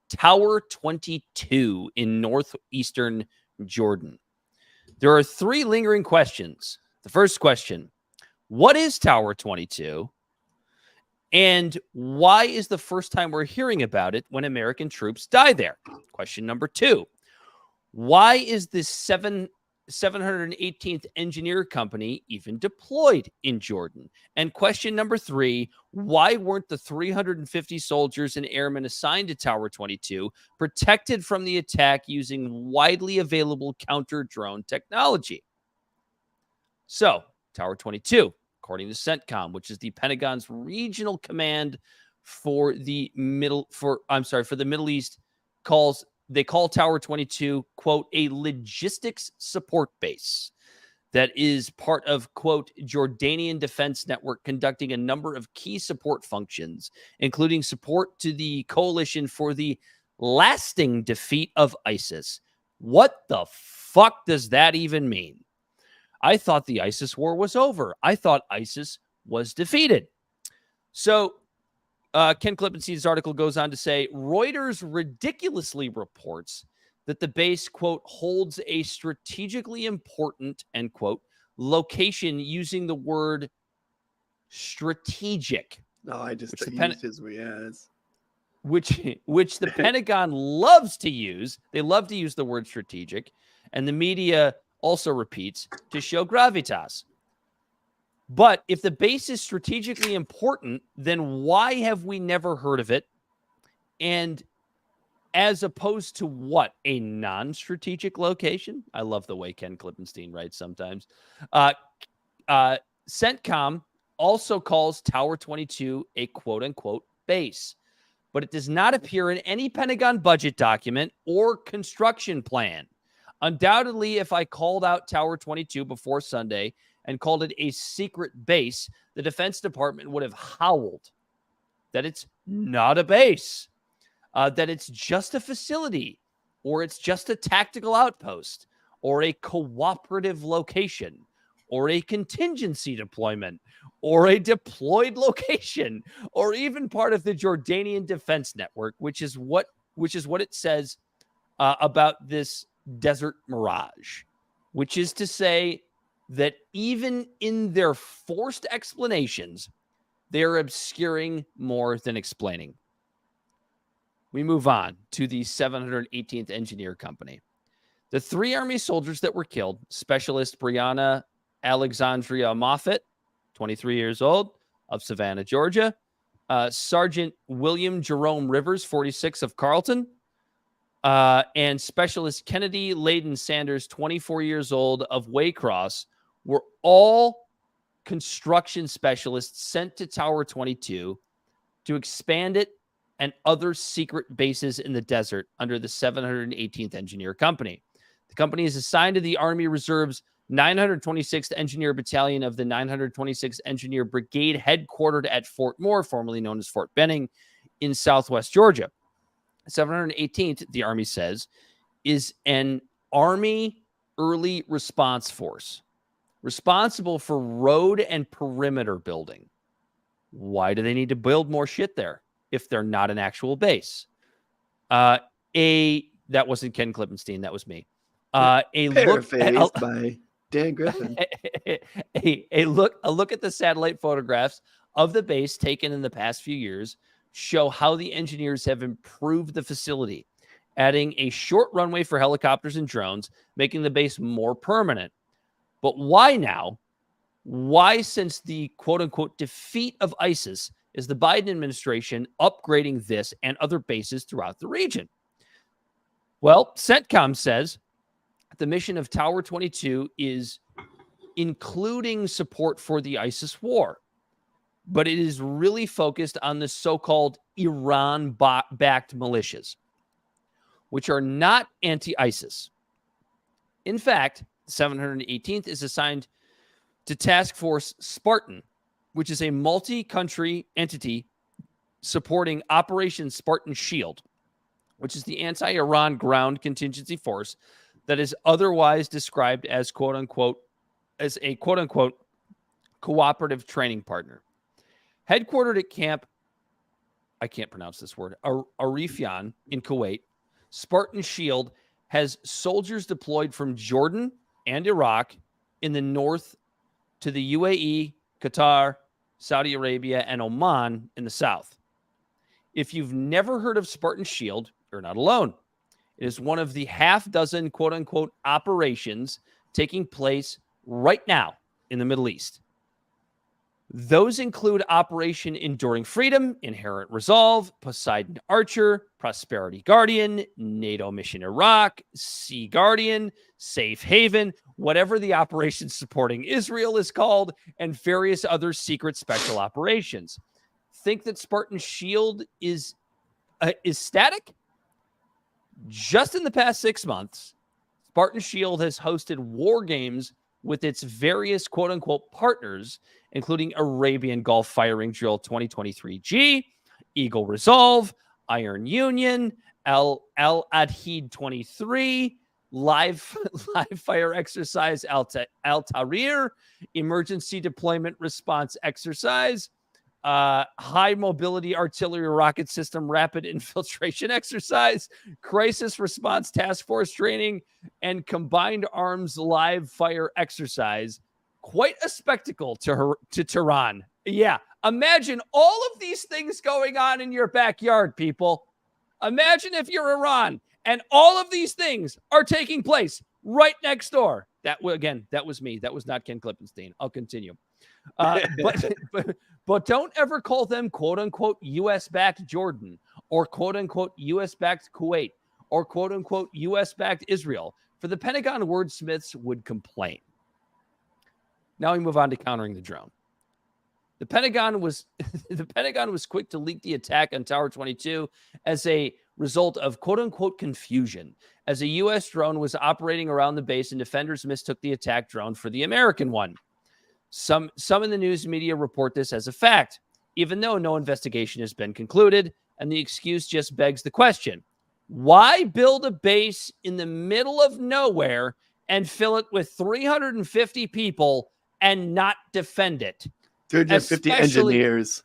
Tower 22 in northeastern Jordan. There are 3 lingering questions. The first question, what is Tower 22? And why is the first time we're hearing about it when American troops die there? Question number 2, Why is this 718th Engineer Company even deployed in Jordan? And question number 3, why weren't the 350 soldiers and airmen assigned to Tower 22 protected from the attack using widely available counter-drone technology? So, Tower 22, according to CENTCOM, which is the Pentagon's regional command for the Middle East, they call Tower 22, quote, a logistics support base that is part of, quote, Jordanian Defense Network, conducting a number of key support functions, including support to the coalition for the lasting defeat of ISIS. What the fuck does that even mean? I thought the ISIS war was over. I thought ISIS was defeated. So Ken Klippenstein's article goes on to say, Reuters ridiculously reports that the base, quote, holds a strategically important, end quote, location using the word strategic. No, I just used his yes. Which the Pentagon loves to use. They love to use the word strategic, and the media also repeats to show gravitas. But if the base is strategically important, then why have we never heard of it? And as opposed to what? A non-strategic location? I love the way Ken Klippenstein writes sometimes. CENTCOM also calls Tower 22 a quote-unquote base, but it does not appear in any Pentagon budget document or construction plan. Undoubtedly, if I called out Tower 22 before Sunday and called it a secret base, the Defense Department would have howled that it's not a base, that it's just a facility, or it's just a tactical outpost, or a cooperative location, or a contingency deployment, or a deployed location, or even part of the Jordanian Defense Network, which is what it says about this desert mirage, which is to say that even in their forced explanations, they're obscuring more than explaining. We move on to the 718th Engineer Company. The 3 Army soldiers that were killed, Specialist Brianna Alexandria Moffett, 23 years old, of Savannah, Georgia, Sergeant William Jerome Rivers, 46, of Carlton, and Specialist Kennedy Layden Sanders, 24 years old, of Waycross, were all construction specialists sent to Tower 22 to expand it and other secret bases in the desert under the 718th Engineer Company. The company is assigned to the Army Reserve's 926th Engineer Battalion of the 926th Engineer Brigade, headquartered at Fort Moore, formerly known as Fort Benning, in southwest Georgia. 718th, the Army says, is an Army early response force responsible for road and perimeter building. Why do they need to build more shit there if they're not an actual base? That wasn't Ken Klippenstein. That was me. Paraphrased by Dan Griffin. A look at the satellite photographs of the base taken in the past few years show how the engineers have improved the facility, adding a short runway for helicopters and drones, making the base more permanent. But why now? Why, since the quote-unquote defeat of ISIS, is the Biden administration upgrading this and other bases throughout the region? Well, CENTCOM says the mission of Tower 22 is including support for the ISIS war, but it is really focused on the so-called Iran-backed militias, which are not anti-ISIS. In fact, 718th is assigned to Task Force Spartan, which is a multi-country entity supporting Operation Spartan Shield, which is the anti-Iran ground contingency force that is otherwise described as a quote-unquote cooperative training partner. Headquartered at Camp, I can't pronounce this word, Arifian in Kuwait, Spartan Shield has soldiers deployed from Jordan and Iraq in the north to the UAE, Qatar, Saudi Arabia, and Oman in the south. If you've never heard of Spartan Shield, you're not alone. It is one of the half dozen quote unquote operations taking place right now in the Middle East. Those include Operation Enduring Freedom, Inherent Resolve, Poseidon Archer, Prosperity Guardian, NATO Mission Iraq, Sea Guardian, Safe Haven, whatever the operation supporting Israel is called, and various other secret special operations. Think that Spartan Shield is static? Just in the past 6 months, Spartan Shield has hosted war games with its various quote-unquote partners, including Arabian Gulf Firing Drill 2023G, Eagle Resolve, Iron Union, Al Adheed 23, Live Fire Exercise Al Tahrir, Emergency Deployment Response Exercise, High Mobility Artillery Rocket System Rapid Infiltration Exercise, Crisis Response Task Force Training, and Combined Arms Live Fire Exercise. Quite a spectacle to Tehran. Yeah, imagine all of these things going on in your backyard, people. Imagine if you're Iran and all of these things are taking place right next door. That was me. That was not Ken Klippenstein. I'll continue. But don't ever call them quote unquote US backed Jordan or quote unquote US backed Kuwait or quote unquote US backed Israel, for the Pentagon wordsmiths would complain. Now we move on to countering the drone. The Pentagon was quick to leak the attack on Tower 22 as a result of quote unquote confusion, as a US drone was operating around the base and defenders mistook the attack drone for the American one. Some in the news media report this as a fact, even though no investigation has been concluded, and the excuse just begs the question: why build a base in the middle of nowhere and fill it with 350 people and not defend it? 350 engineers.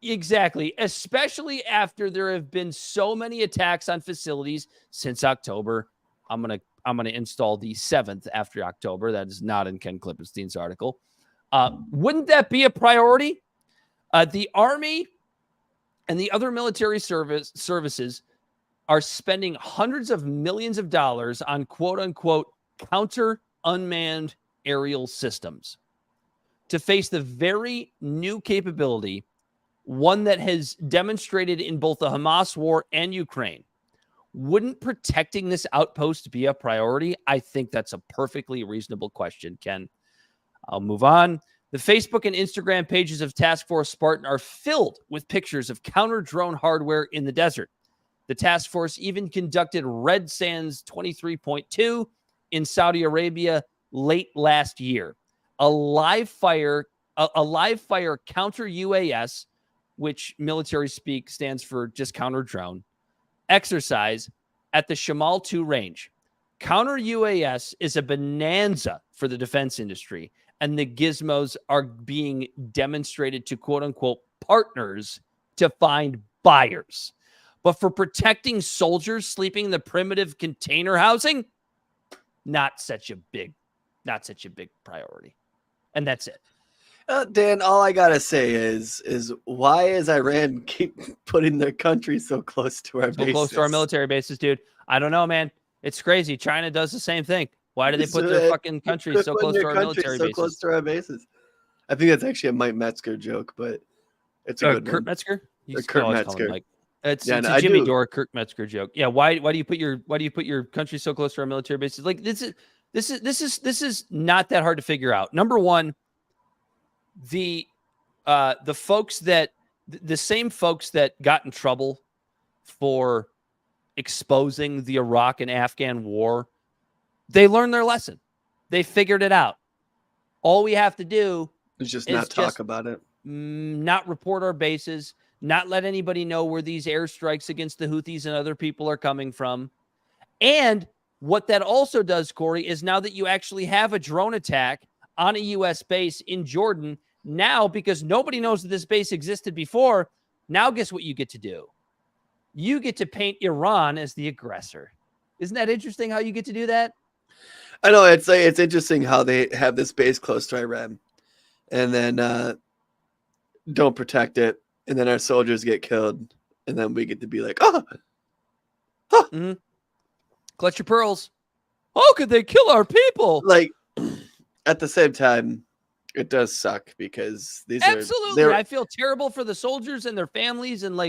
Exactly. Especially after there have been so many attacks on facilities since October. I'm gonna install the 7th after October. That is not in Ken Klippenstein's article. Wouldn't that be a priority? The Army and the other military services are spending hundreds of millions of dollars on quote unquote counter unmanned aerial systems to face the very new capability, one that has demonstrated in both the Hamas war and Ukraine. Wouldn't protecting this outpost be a priority? I think that's a perfectly reasonable question, Ken. I'll move on. The Facebook and Instagram pages of Task Force Spartan are filled with pictures of counter-drone hardware in the desert. The task force even conducted Red Sands 23.2 in Saudi Arabia late last year. A live fire counter UAS, which military speak stands for just counter drone, exercise at the Shamal 2 range. Counter UAS is a bonanza for the defense industry, and the gizmos are being demonstrated to quote unquote partners to find buyers. But for protecting soldiers sleeping in the primitive container housing, not such a big priority. And that's it. Dan, all I gotta say is why is Iran keep putting their country so close to our bases? Close to our military bases, dude. I don't know, man. It's crazy. China does the same thing. Why do they put their fucking country so close to our military bases? Close to our bases. I think that's actually a Mike Metzger joke, but it's a good Kurt one. Metzger? Kurt Metzger. It's a Jimmy Dore Kirk Metzger joke. Yeah. Why do you put your country so close to our military bases? Like this is not that hard to figure out. Number one, the folks that the same folks that got in trouble for exposing the Iraq and Afghan war, they learned their lesson. They figured it out. All we have to do is just not talk about it, not report our bases, not let anybody know where these airstrikes against the Houthis and other people are coming from. And what that also does, Corey, is now that you actually have a drone attack on a U.S. base in Jordan, now, because nobody knows that this base existed before, now guess what you get to do? You get to paint Iran as the aggressor. Isn't that interesting how you get to do that? I know, it's interesting how they have this base close to Iran and then don't protect it, and then our soldiers get killed, and then we get to be like, Clutch your pearls. How could they kill our people? Like, at the same time, it does suck because Absolutely. are I feel terrible for the soldiers and their families, and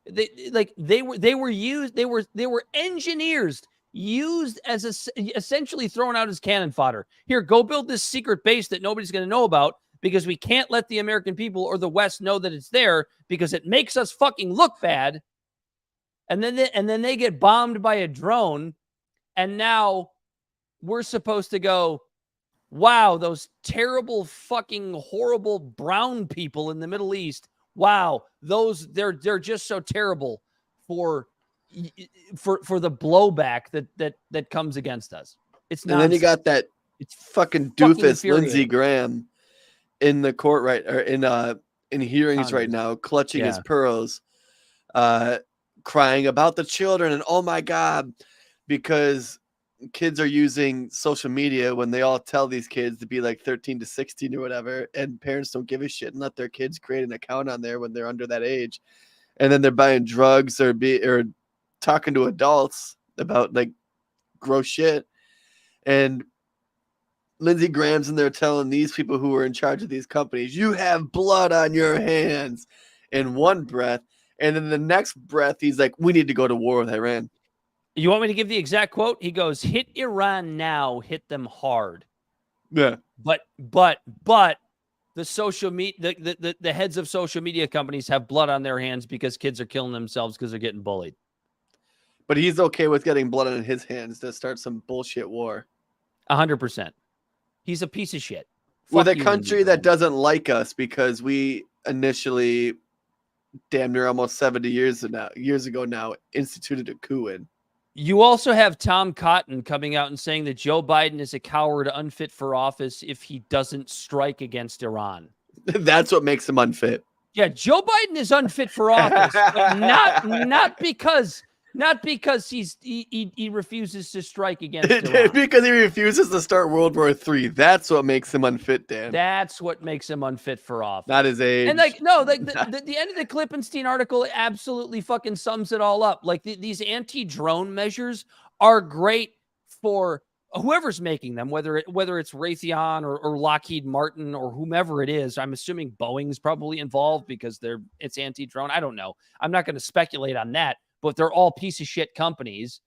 they were engineers used as essentially thrown out as cannon fodder. Here, go build this secret base that nobody's going to know about because we can't let the American people or the West know that it's there because it makes us fucking look bad. And then they get bombed by a drone, and now we're supposed to go, wow, those terrible fucking horrible brown people in the Middle East. Wow, they're just so terrible for the blowback that comes against us. It's not. And then you got that fucking doofus Lindsey Graham in the court or in hearings right now, clutching his pearls, crying about the children and oh my God, because kids are using social media when they all tell these kids to be like 13 to 16 or whatever, and parents don't give a shit and let their kids create an account on there when they're under that age, and then they're buying drugs or talking to adults about like gross shit. And Lindsey Graham's in there telling these people who are in charge of these companies, you have blood on your hands, in one breath, and then the next breath he's like, we need to go to war with Iran. You want me to give the exact quote? He goes, hit Iran now, hit them hard. Yeah. But the social media, the heads of social media companies have blood on their hands because kids are killing themselves because they're getting bullied. But he's okay with getting blood on his hands to start some bullshit war. 100%. He's a piece of shit. With a country that doesn't like us because we initially, damn near almost 70 years ago now, instituted a coup in. You also have Tom Cotton coming out and saying that Joe Biden is a coward unfit for office if he doesn't strike against Iran. That's what makes him unfit. Yeah, Joe Biden is unfit for office, but not because he refuses to strike against Iran. Because he refuses to start World War III. That's what makes him unfit, Dan. That's what makes him unfit for office. Not his age. And the end of the Klippenstein article absolutely fucking sums it all up. Like these anti-drone measures are great for whoever's making them, whether it's Raytheon or Lockheed Martin or whomever it is. I'm assuming Boeing's probably involved because it's anti-drone. I don't know. I'm not going to speculate on that. But they're all piece of shit companies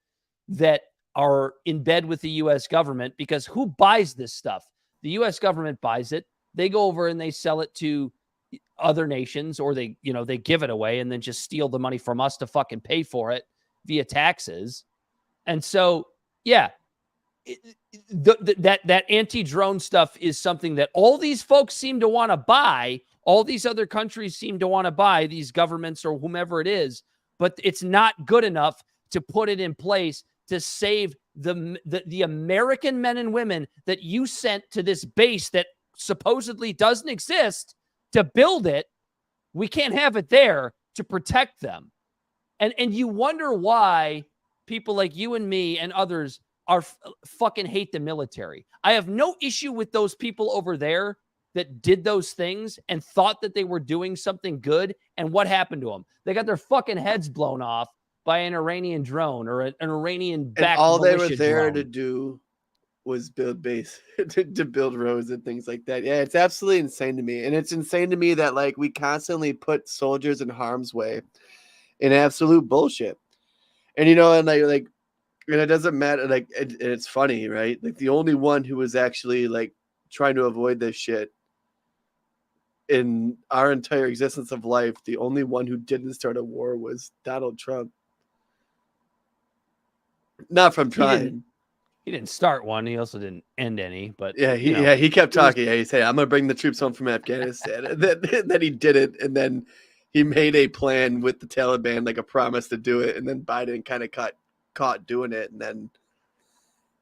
that are in bed with the U.S. government because who buys this stuff? The U.S. government buys it. They go over and they sell it to other nations, or they give it away and then just steal the money from us to fucking pay for it via taxes. And so, yeah, that anti-drone stuff is something that all these folks seem to want to buy. All these other countries seem to want to buy, these governments or whomever it is. But it's not good enough to put it in place to save the American men and women that you sent to this base that supposedly doesn't exist to build it. We can't have it there to protect them. And you wonder why people like you and me and others are fucking hate the military. I have no issue with those people over there that did those things and thought that they were doing something good. And what happened to them? They got their fucking heads blown off by an Iranian drone or an Iranian-backed all they were militia there drone. to do was build base, to build roads and things like that. Yeah, it's absolutely insane to me. And it's insane to me that like we constantly put soldiers in harm's way in absolute bullshit. And and and it doesn't matter. Like it's funny, right? Like the only one who was actually like trying to avoid this shit in our entire existence of life, the only one who didn't start a war was Donald Trump. Not from trying. He didn't start one. He also didn't end any. But he kept talking. He said, "I'm going to bring the troops home from Afghanistan." And then he did it, and then he made a plan with the Taliban, like a promise to do it, and then Biden kind of caught doing it, and then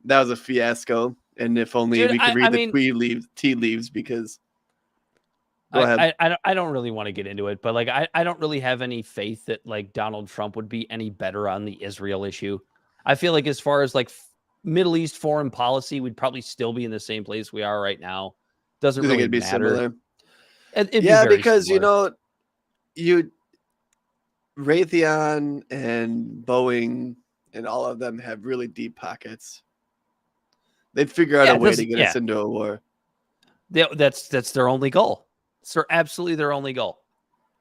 that was a fiasco. And if only we could read the tea leaves, because. I don't really want to get into it, but like I don't really have any faith that like Donald Trump would be any better on the Israel issue. I feel like as far as like Middle East foreign policy, we'd probably still be in the same place we are right now. Doesn't really it'd be matter. Similar. It'd yeah, be because similar. Raytheon and Boeing and all of them have really deep pockets. They'd figure out a way to get us into a war. That's their only goal. It's absolutely their only goal.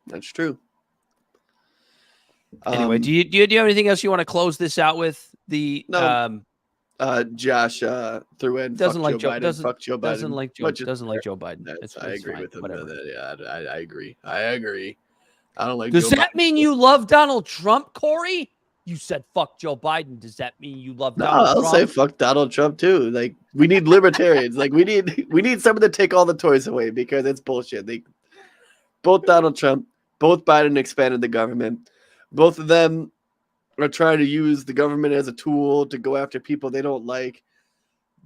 That's true. Anyway, do you have anything else you want to close this out with? No. Josh threw in doesn't like Joe Biden. Fuck Joe Biden. Doesn't like Joe Biden. I agree with him. Yeah, I agree. I don't like. Does that mean you love Donald Trump, Corey? You said fuck Joe Biden. Does that mean you love Donald Trump? I'll say fuck Donald Trump too. Like, we need libertarians. Like, we need someone to take all the toys away because it's bullshit. Both Donald Trump, both Biden expanded the government. Both of them are trying to use the government as a tool to go after people they don't like.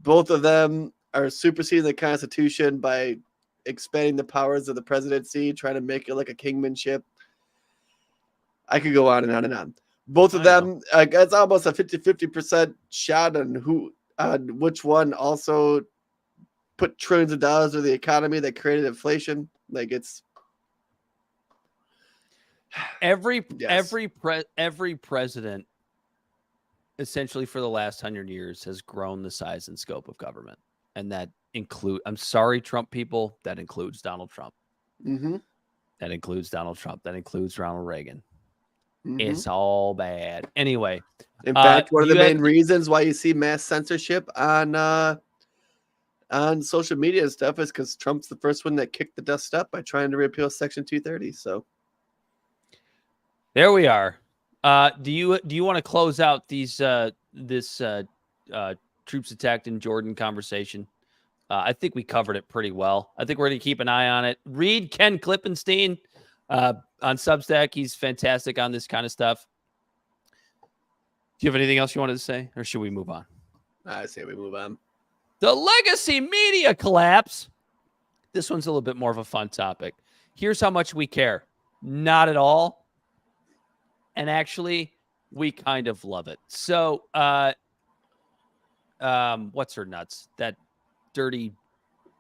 Both of them are superseding the Constitution by expanding the powers of the presidency, trying to make it like a kingmanship. I could go on and on and on. Both of them, it's almost a 50% shot on which one also put trillions of dollars into the economy that created inflation. Like, it's every president essentially for the last 100 years has grown the size and scope of government, and that I'm sorry, Trump people, that includes Donald Trump. Mm-hmm. That includes Donald Trump. That includes Ronald Reagan. Mm-hmm. It's all bad. Anyway, in fact, one of the main reasons why you see mass censorship on social media and stuff is because Trump's the first one that kicked the dust up by trying to repeal Section 230. So there we are. Do you want to close out this troops attacked in Jordan conversation? I think we covered it pretty well. I think we're going to keep an eye on it. Read Ken Klippenstein on Substack. He's fantastic on this kind of stuff. Do you have anything else you wanted to say, or should we move on? I say we move on. The legacy media collapse. This one's a little bit more of a fun topic. Here's how much we care. Not at all. And actually, we kind of love it. So, what's her nuts? That dirty,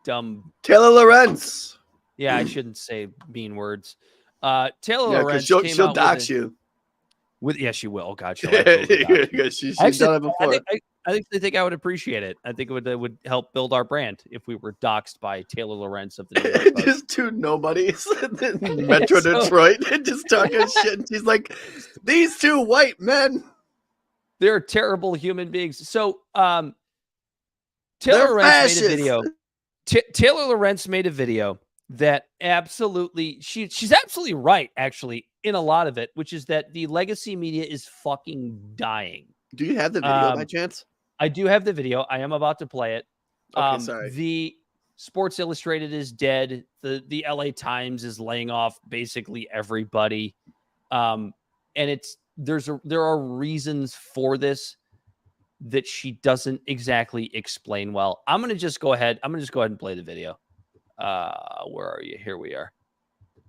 dumb Taylor Lorenz. Yeah, I shouldn't say mean words. Taylor Lorenz she'll dox you. Yeah, she will. Oh God, she'll she's done it before. I think I would appreciate it. I think it would help build our brand if we were doxxed by Taylor Lorenz of the New York Post. Just two nobodies in Metro Detroit and just talking shit. And she's like, these two white men. They're terrible human beings. So Taylor Lorenz made a video. Taylor Lorenz made a video that absolutely, she's absolutely right, actually, in a lot of it, which is that the legacy media is fucking dying. Do you have the video by chance? I do have the video. I am about to play it. Okay, sorry. The Sports Illustrated is dead. The LA Times is laying off basically everybody. And there are reasons for this that she doesn't exactly explain well. I'm going to just go ahead and play the video. Where are you? Here we are.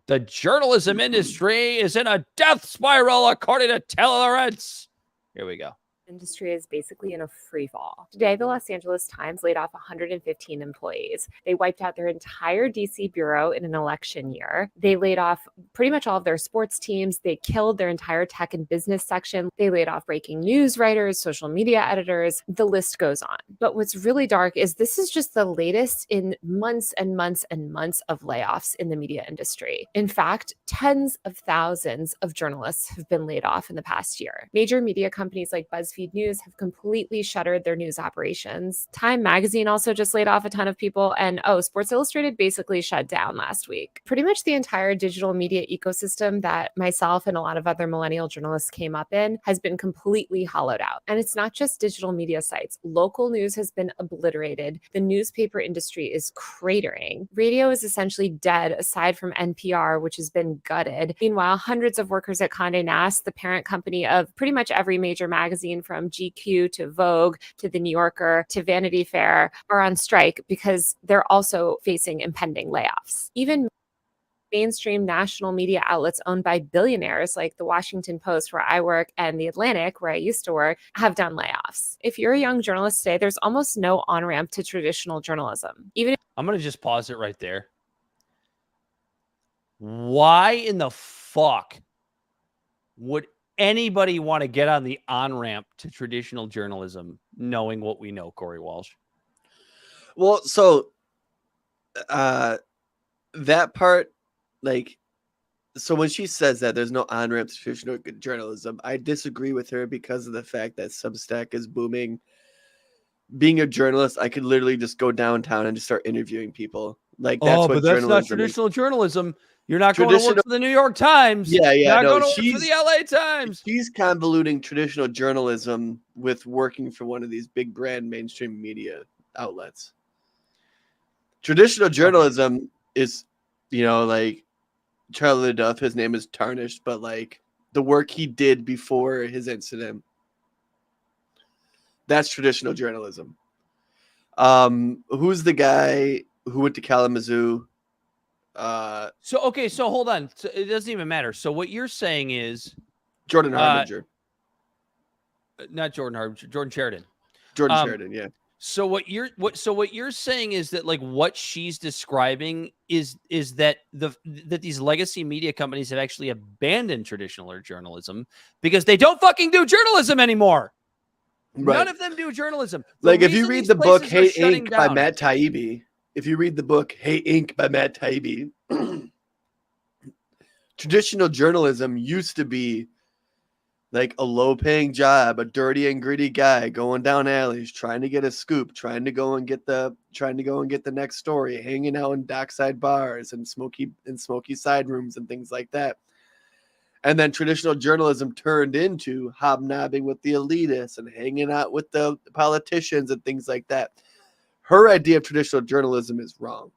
The journalism industry is in a death spiral, according to Taylor Lorenz. Here we go. Industry is basically in a free fall. Today, the Los Angeles Times laid off 115 employees. They wiped out their entire DC bureau in an election year. They laid off pretty much all of their sports teams. They killed their entire tech and business section. They laid off breaking news writers, social media editors. The list goes on. But what's really dark is this is just the latest in months and months and months of layoffs in the media industry. In fact, tens of thousands of journalists have been laid off in the past year. Major media companies like BuzzFeed News have completely shuttered their news operations. Time magazine also just laid off a ton of people. And Sports Illustrated basically shut down last week. Pretty much the entire digital media ecosystem that myself and a lot of other millennial journalists came up in has been completely hollowed out. And it's not just digital media sites. Local news has been obliterated. The newspaper industry is cratering. Radio is essentially dead aside from NPR, which has been gutted. Meanwhile, hundreds of workers at Condé Nast, the parent company of pretty much every major magazine from GQ to Vogue to The New Yorker to Vanity Fair, are on strike because they're also facing impending layoffs. Even mainstream national media outlets owned by billionaires like the Washington Post, where I work, and The Atlantic, where I used to work, have done layoffs. If you're a young journalist today, there's almost no on-ramp to traditional journalism. I'm going to just pause it right there. Why in the fuck would anybody want to get on the on-ramp to traditional journalism knowing what we know, Corey Walsh? Well, so that part, like, so when she says that there's no on-ramp to traditional journalism, I disagree with her because of the fact that Substack is booming. Being a journalist, I could literally just go downtown and just start interviewing people. Like, that's what journalism not is. traditional journalism. You're not going to work for the New York Times. Yeah, You're not no, going to work for the LA Times. She's convoluting traditional journalism with working for one of these big brand mainstream media outlets. Traditional journalism is, like Charlie Duff, his name is tarnished, but like the work he did before his incident, that's traditional journalism. Who's the guy who went to Kalamazoo? So hold on. So it doesn't even matter. So what you're saying is Jordan Harbinger. Not Jordan Harbinger, Jordan Sheridan. Jordan Sheridan, yeah. So what you're saying is that, like, what she's describing is that that these legacy media companies have actually abandoned traditional journalism because they don't fucking do journalism anymore. Right. None of them do journalism. Like, if you read the book Hey Inc. by Matt Taibbi, traditional journalism used to be like a low-paying job, a dirty and gritty guy going down alleys, trying to get a scoop, trying to go and get the next story, hanging out in dockside bars and smoky side rooms and things like that. And then traditional journalism turned into hobnobbing with the elitists and hanging out with the politicians and things like that. Her idea of traditional journalism is wrong.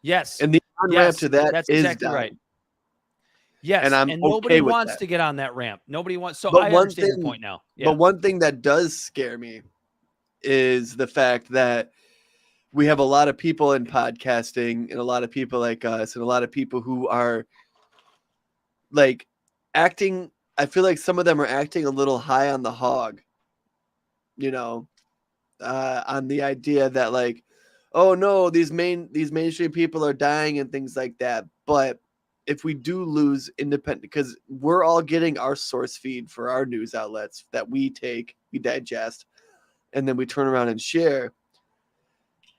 Yes. And the on-ramp to that that's is exactly down. right. Yes, and nobody with wants that. to get on that ramp. Nobody wants. So But I one understand thing- your point now. Yeah. But one thing that does scare me is the fact that we have a lot of people in podcasting and a lot of people like us and a lot of people who are like acting. I feel like some of them are acting a little high on the hog, on the idea that, like, oh no, these mainstream people are dying and things like that. But if we do lose independent, because we're all getting our source feed for our news outlets that we digest, and then we turn around and share,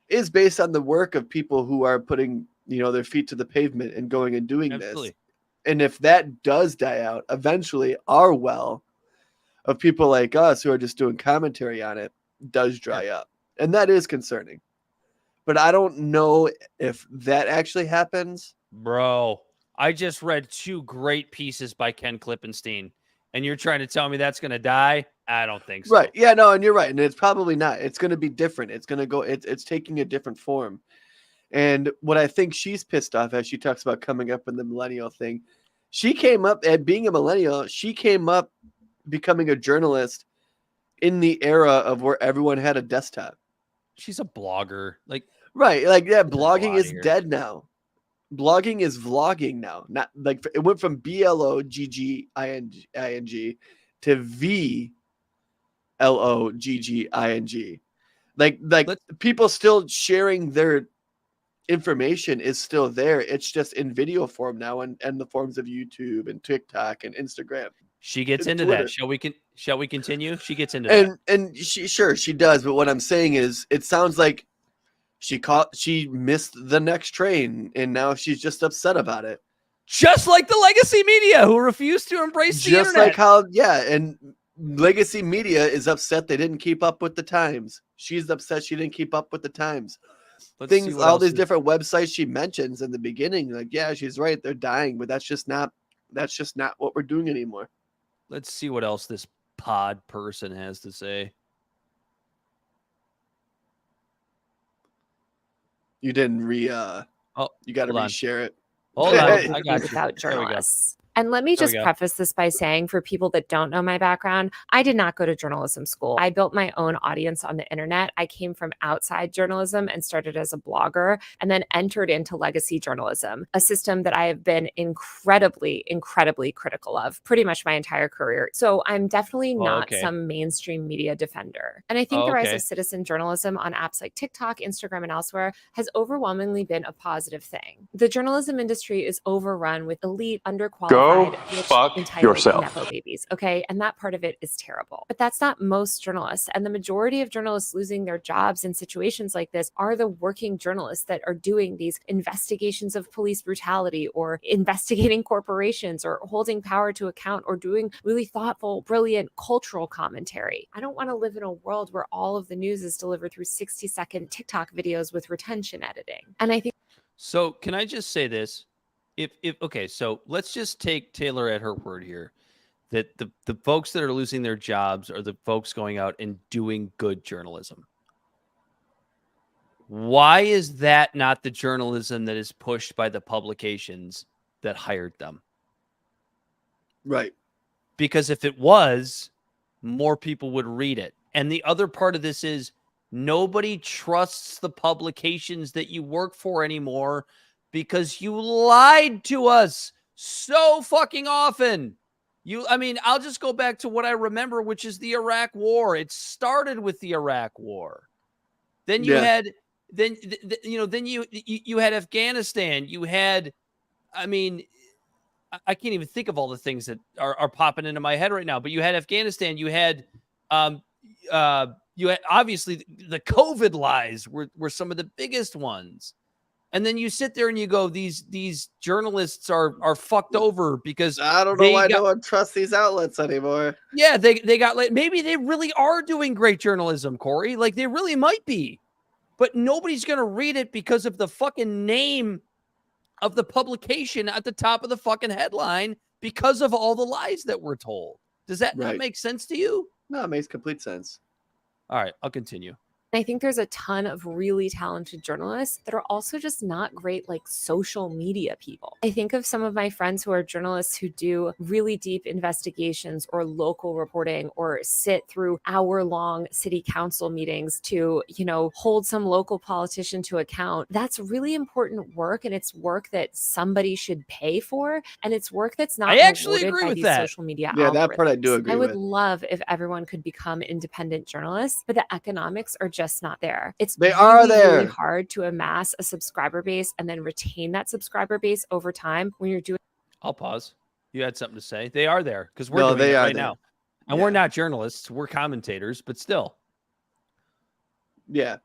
is based on the work of people who are putting, their feet to the pavement and going and doing Absolutely. this. And if that does die out, eventually our well of people like us who are just doing commentary on it does dry up. And that is concerning. But I don't know if that actually happens. Bro, I just read 2 great pieces by Ken Klippenstein, and you're trying to tell me that's going to die? I don't think so. Right. Yeah, no, and you're right. And it's probably not. It's going to be different. It's going to go, it's taking a different form. And what I think she's pissed off as she talks about coming up in the millennial thing, she came up at being a millennial. She came up becoming a journalist in the era of where everyone had a desktop. She's a blogger. Like, right. Like, yeah, Get blogging outta is here. dead now. Blogging is vlogging now. Not like it went from BLOGGING to VLOGGING. Like people still sharing their information is still there. It's just in video form now and the forms of YouTube and TikTok and Instagram. she gets And into Twitter. that. Shall we continue? She gets into that. And she does, but what I'm saying is it sounds like she missed the next train and now she's just upset about it. Just like the legacy media who refuse to embrace the Just internet. like how, and legacy media is upset they didn't keep up with the times. She's upset she didn't keep up with the times. Let's see what All else these is- different websites she mentions in the beginning, like, yeah, she's right, they're dying, but that's just not what we're doing anymore. Let's see what else this pod person has to say. You didn't you got to hold on. reshare it. Hold on. Would I be got you. without There we go. journalists. And let me There we just go. preface this by saying, for people that don't know my background, I did not go to journalism school. I built my own audience on the internet. I came from outside journalism and started as a blogger and then entered into legacy journalism, a system that I have been incredibly, incredibly critical of pretty much my entire career. So I'm definitely not okay. some mainstream media defender. And I think the rise okay. of citizen journalism on apps like TikTok, Instagram, and elsewhere has overwhelmingly been a positive thing. The journalism industry is overrun with elite, underqualified glorified Go rich, fuck entitled yourself. nepo babies. Okay, and that part of it is terrible. But that's not most journalists, and the majority of journalists losing their jobs in situations like this are the working journalists that are doing these investigations of police brutality, or investigating corporations, or holding power to account, or doing really thoughtful, brilliant cultural commentary. I don't want to live in a world where all of the news is delivered through 60-second TikTok videos with retention editing. And I think So can I just say this? If okay, so let's just take Taylor at her word here, that the folks that are losing their jobs are the folks going out and doing good journalism. Why is that not the journalism that is pushed by the publications that hired them? Right. Because if it was, more people would read it. And the other part of this is nobody trusts the publications that you work for anymore because you lied to us so fucking often. I mean, I'll just go back to what I remember, which is the Iraq War. It started with the Iraq War. Then you had, then you had Afghanistan. You had, I mean, I can't even think of all the things that are popping into my head right now. But you had Afghanistan. You had, obviously the COVID lies were some of the biggest ones. And then you sit there and you go, these journalists are fucked over because I don't know why no one trusts these outlets anymore. Yeah, they got like, maybe they really are doing great journalism, Corey. Like they really might be, but nobody's gonna read it because of the fucking name of the publication at the top of the fucking headline because of all the lies that we're told. Does that not make sense to you? No, it makes complete sense. All right, I'll continue. I think there's a ton of really talented journalists that are also just not great, like social media people. I think of some of my friends who are journalists who do really deep investigations or local reporting, or sit through hour-long city council meetings to, hold some local politician to account. That's really important work, and it's work that somebody should pay for, and it's work that's not rewarded by these social media algorithms. That part I do agree with. I would love if everyone could become independent journalists, but the economics are just not there. It's really hard to amass a subscriber base and then retain that subscriber base over time when you're doing. I'll pause. You had something to say. They are there because we're doing it right now. And we're not journalists. We're commentators, but still. Yeah.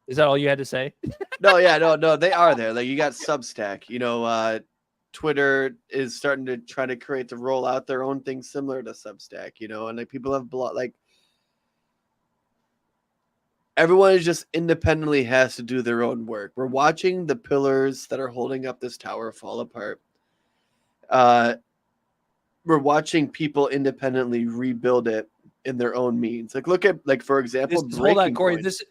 Is that all you had to say? No, they are there. Like you got Substack, Twitter is starting to try to create to roll out their own thing similar to Substack, and like people have everyone just independently has to do their own work. We're watching the pillars that are holding up this tower fall apart. We're watching people independently rebuild it in their own means. Like look at, for example, hold on, Corey. This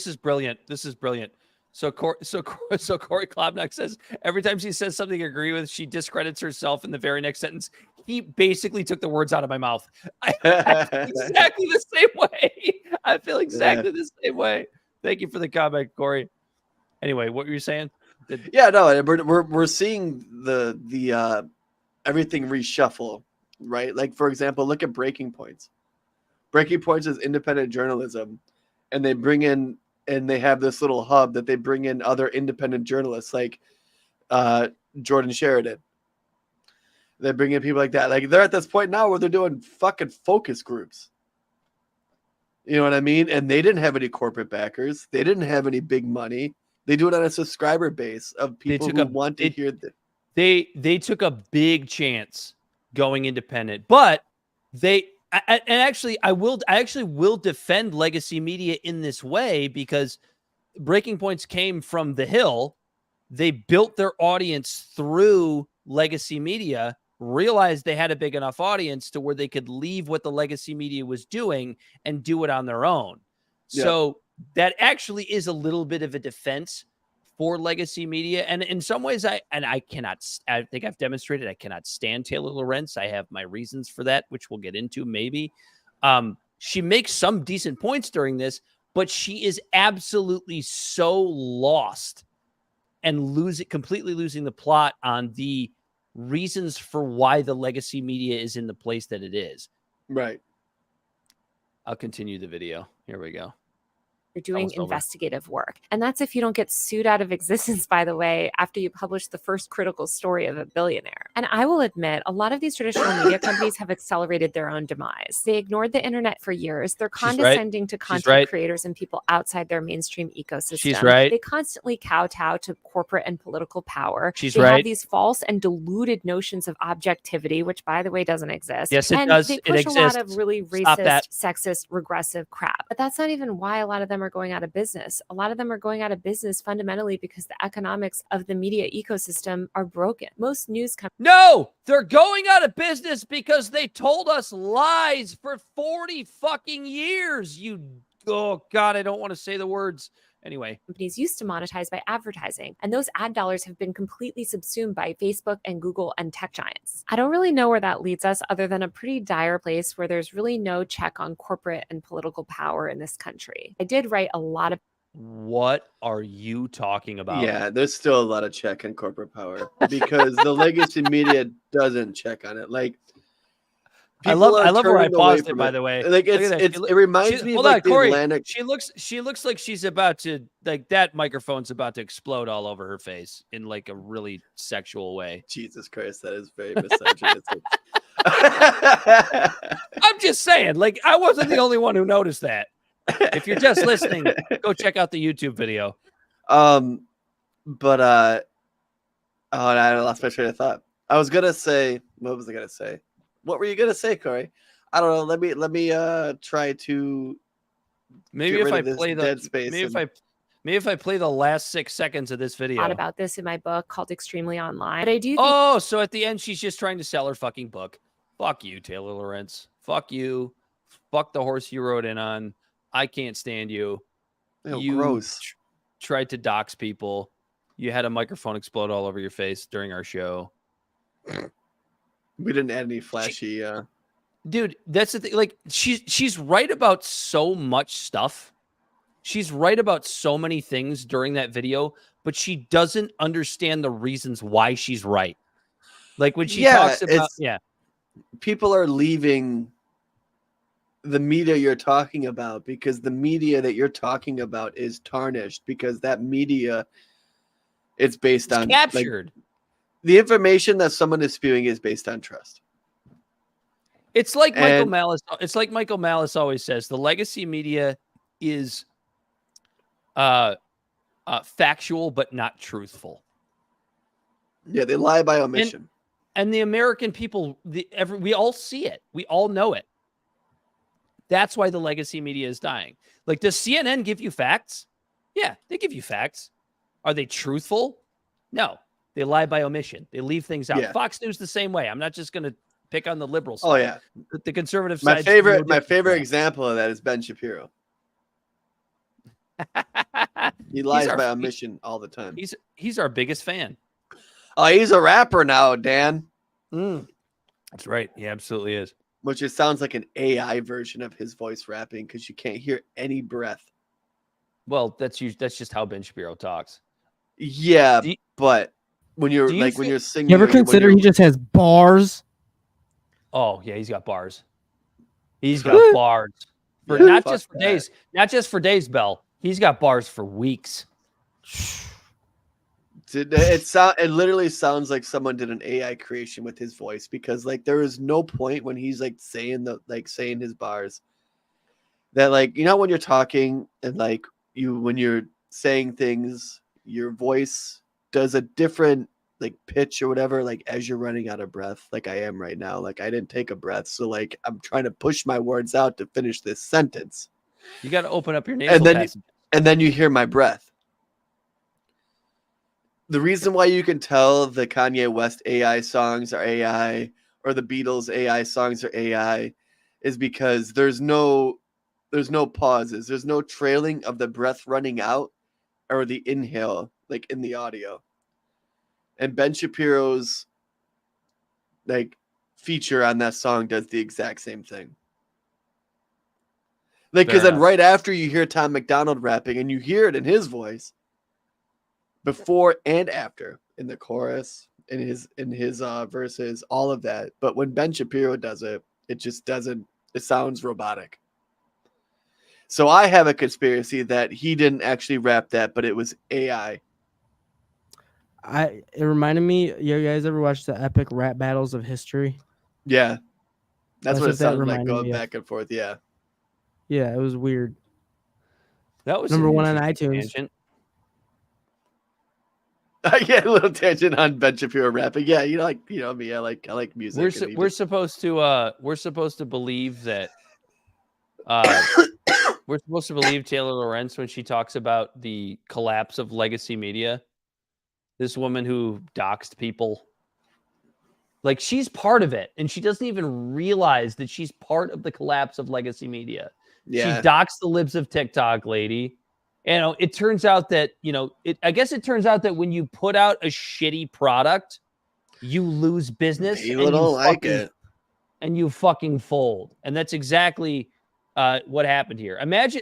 is brilliant. This is brilliant. So Corey Klobnak says every time she says something I agree with, she discredits herself in the very next sentence. He basically took the words out of my mouth. I feel exactly the same way. I feel exactly the same way. Thank you for the comment, Corey. Anyway, what were you saying? We're seeing the everything reshuffle, right? Like for example, look at Breaking Points. Breaking Points is independent journalism, and they bring in. And they have this little hub that they bring in other independent journalists like Jordan Sheridan. They bring in people like that. Like they're at this point now where they're doing fucking focus groups. You know what I mean? And they didn't have any corporate backers. They didn't have any big money. They do it on a subscriber base of people who want to hear that. They took a big chance going independent, but I actually will defend legacy media in this way because Breaking Points came from the Hill. They built their audience through legacy media, realized they had a big enough audience to where they could leave what the legacy media was doing and do it on their own. Yeah. So that actually is a little bit of a defense for legacy media. And in some ways, I think I've demonstrated I cannot stand Taylor Lorenz. I have my reasons for that, which we'll get into maybe. She makes some decent points during this, but she is absolutely so lost and completely losing the plot on the reasons for why the legacy media is in the place that it is. Right. I'll continue the video. Here we go. You're doing Almost over. investigative work. And that's if you don't get sued out of existence, by the way, after you publish the first critical story of a billionaire. And I will admit, a lot of these traditional media companies have accelerated their own demise. They ignored the internet for years. They're She's right. condescending to She's content right. creators and people outside their mainstream ecosystem. She's right. They constantly kowtow to corporate and political power. She's They right. have these false and deluded notions of objectivity, which, by the way, doesn't exist. Yes, it and does. They It push a lot of exists. really Stop that. racist, sexist, regressive crap. But that's not even why a lot of them are going out of business. A lot of them are going out of business fundamentally because the economics of the media ecosystem are broken. Most news companies. No, they're going out of business because they told us lies for 40 fucking years. Oh God, I don't want to say the words. Anyway, Companies used to monetize by advertising, and those ad dollars have been completely subsumed by Facebook and Google and tech giants. I don't really know where that leads us other than a pretty dire place where there's really no check on corporate and political power in this country. I did write a lot of. what are you talking about? Yeah, there's still a lot of check on corporate power because the legacy media doesn't check on it. Like, I love where I turning away paused it, from by the way. Like Look at that. it reminds me of Hold like on, the Corey. Atlantic. She looks like she's about to, like, that microphone's about to explode all over her face in like a really sexual way. Jesus Christ, that is very misogynistic. I'm just saying, like, I wasn't the only one who noticed that. If you're just listening, go check out the YouTube video. But oh, I lost my train of thought. I was gonna say, what was I gonna say? What were you gonna say, Corey? I don't know. Let me try to Maybe get if rid I of this play the dead space maybe and- if I play the last 6 seconds of this video. Lot about this in my book called Extremely Online. But I do think Oh, so at the end she's just trying to sell her fucking book. Fuck you, Taylor Lorenz. Fuck you. Fuck the horse you rode in on. I can't stand you. Ew, You gross. tried to dox people. You had a microphone explode all over your face during our show. We didn't add any flashy. Dude, that's the thing. Like, she's right about so much stuff. She's right about so many things during that video, but she doesn't understand the reasons why she's right. Like when she talks about, people are leaving the media you're talking about because the media that you're talking about is tarnished because that media it's based on captured. Like, the information that someone is spewing is based on trust. It's like Michael Malice. It's like Michael Malice always says: the legacy media is factual but not truthful. Yeah, they lie by omission. And the American people, we all see it. We all know it. That's why the legacy media is dying. Like, does CNN give you facts? Yeah, they give you facts. Are they truthful? No, they lie by omission. They leave things out. Yeah. Fox News the same way. I'm not just going to pick on the liberal side. Oh yeah, the conservative my side. favorite example of that is Ben Shapiro. He lies by omission all the time. He's our biggest fan. Oh, he's a rapper now, Dan. That's right. He absolutely is. Which it sounds like an AI version of his voice rapping because you can't hear any breath. Well, that's just how Ben Shapiro talks. Yeah, but when you're when you're singing, you ever consider he just has bars? Oh yeah, he's got bars. He's got bars for not just for days, not just for days, Bell. He's got bars for weeks. It literally sounds like someone did an AI creation with his voice because like there is no point when he's like saying his bars that like when you're talking and like when you're saying things your voice does a different like pitch or whatever like as you're running out of breath like I am right now like I didn't take a breath so like I'm trying to push my words out to finish this sentence. You got to open up your nasal passage. And then you hear my breath. The reason why you can tell the Kanye West AI songs are AI or the Beatles AI songs are AI is because there's no pauses. There's no trailing of the breath running out or the inhale like in the audio. And Ben Shapiro's like feature on that song does the exact same thing. Like, because then right after you hear Tom McDonald rapping and you hear it in his voice before and after in the chorus, in his verses, all of that. But when Ben Shapiro does it, it just doesn't, it sounds robotic. So I have a conspiracy that he didn't actually rap that, but it was AI. It reminded me. You guys ever watched the epic rap battles of history? Yeah. That's what it that sounded like reminded going me of. back and forth. Yeah. Yeah, it was weird. That was Number an one on interesting iTunes. tangent. I get a little tangent on Ben Shapiro rapping. Yeah, you know, like me. I like music. We're supposed to believe that we're supposed to believe Taylor Lorenz when she talks about the collapse of legacy media. This woman who doxed people. Like, she's part of it, and she doesn't even realize that she's part of the collapse of legacy media. She Yeah. doxed the libs of TikTok lady. It turns out that, I guess it turns out that when you put out a shitty product, you lose business People don't like it. and you fucking fold. And that's exactly what happened here. Imagine,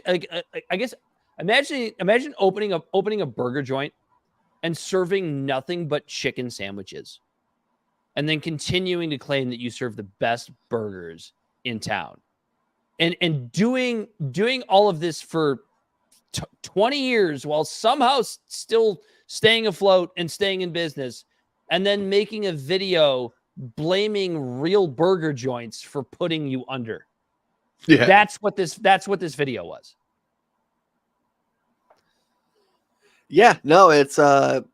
imagine opening a burger joint and serving nothing but chicken sandwiches, and then continuing to claim that you serve the best burgers in town, and doing all of this for 20 years while somehow still staying afloat and staying in business, and then making a video blaming real burger joints for putting you under. Yeah. That's what this video was. Yeah. No, it's just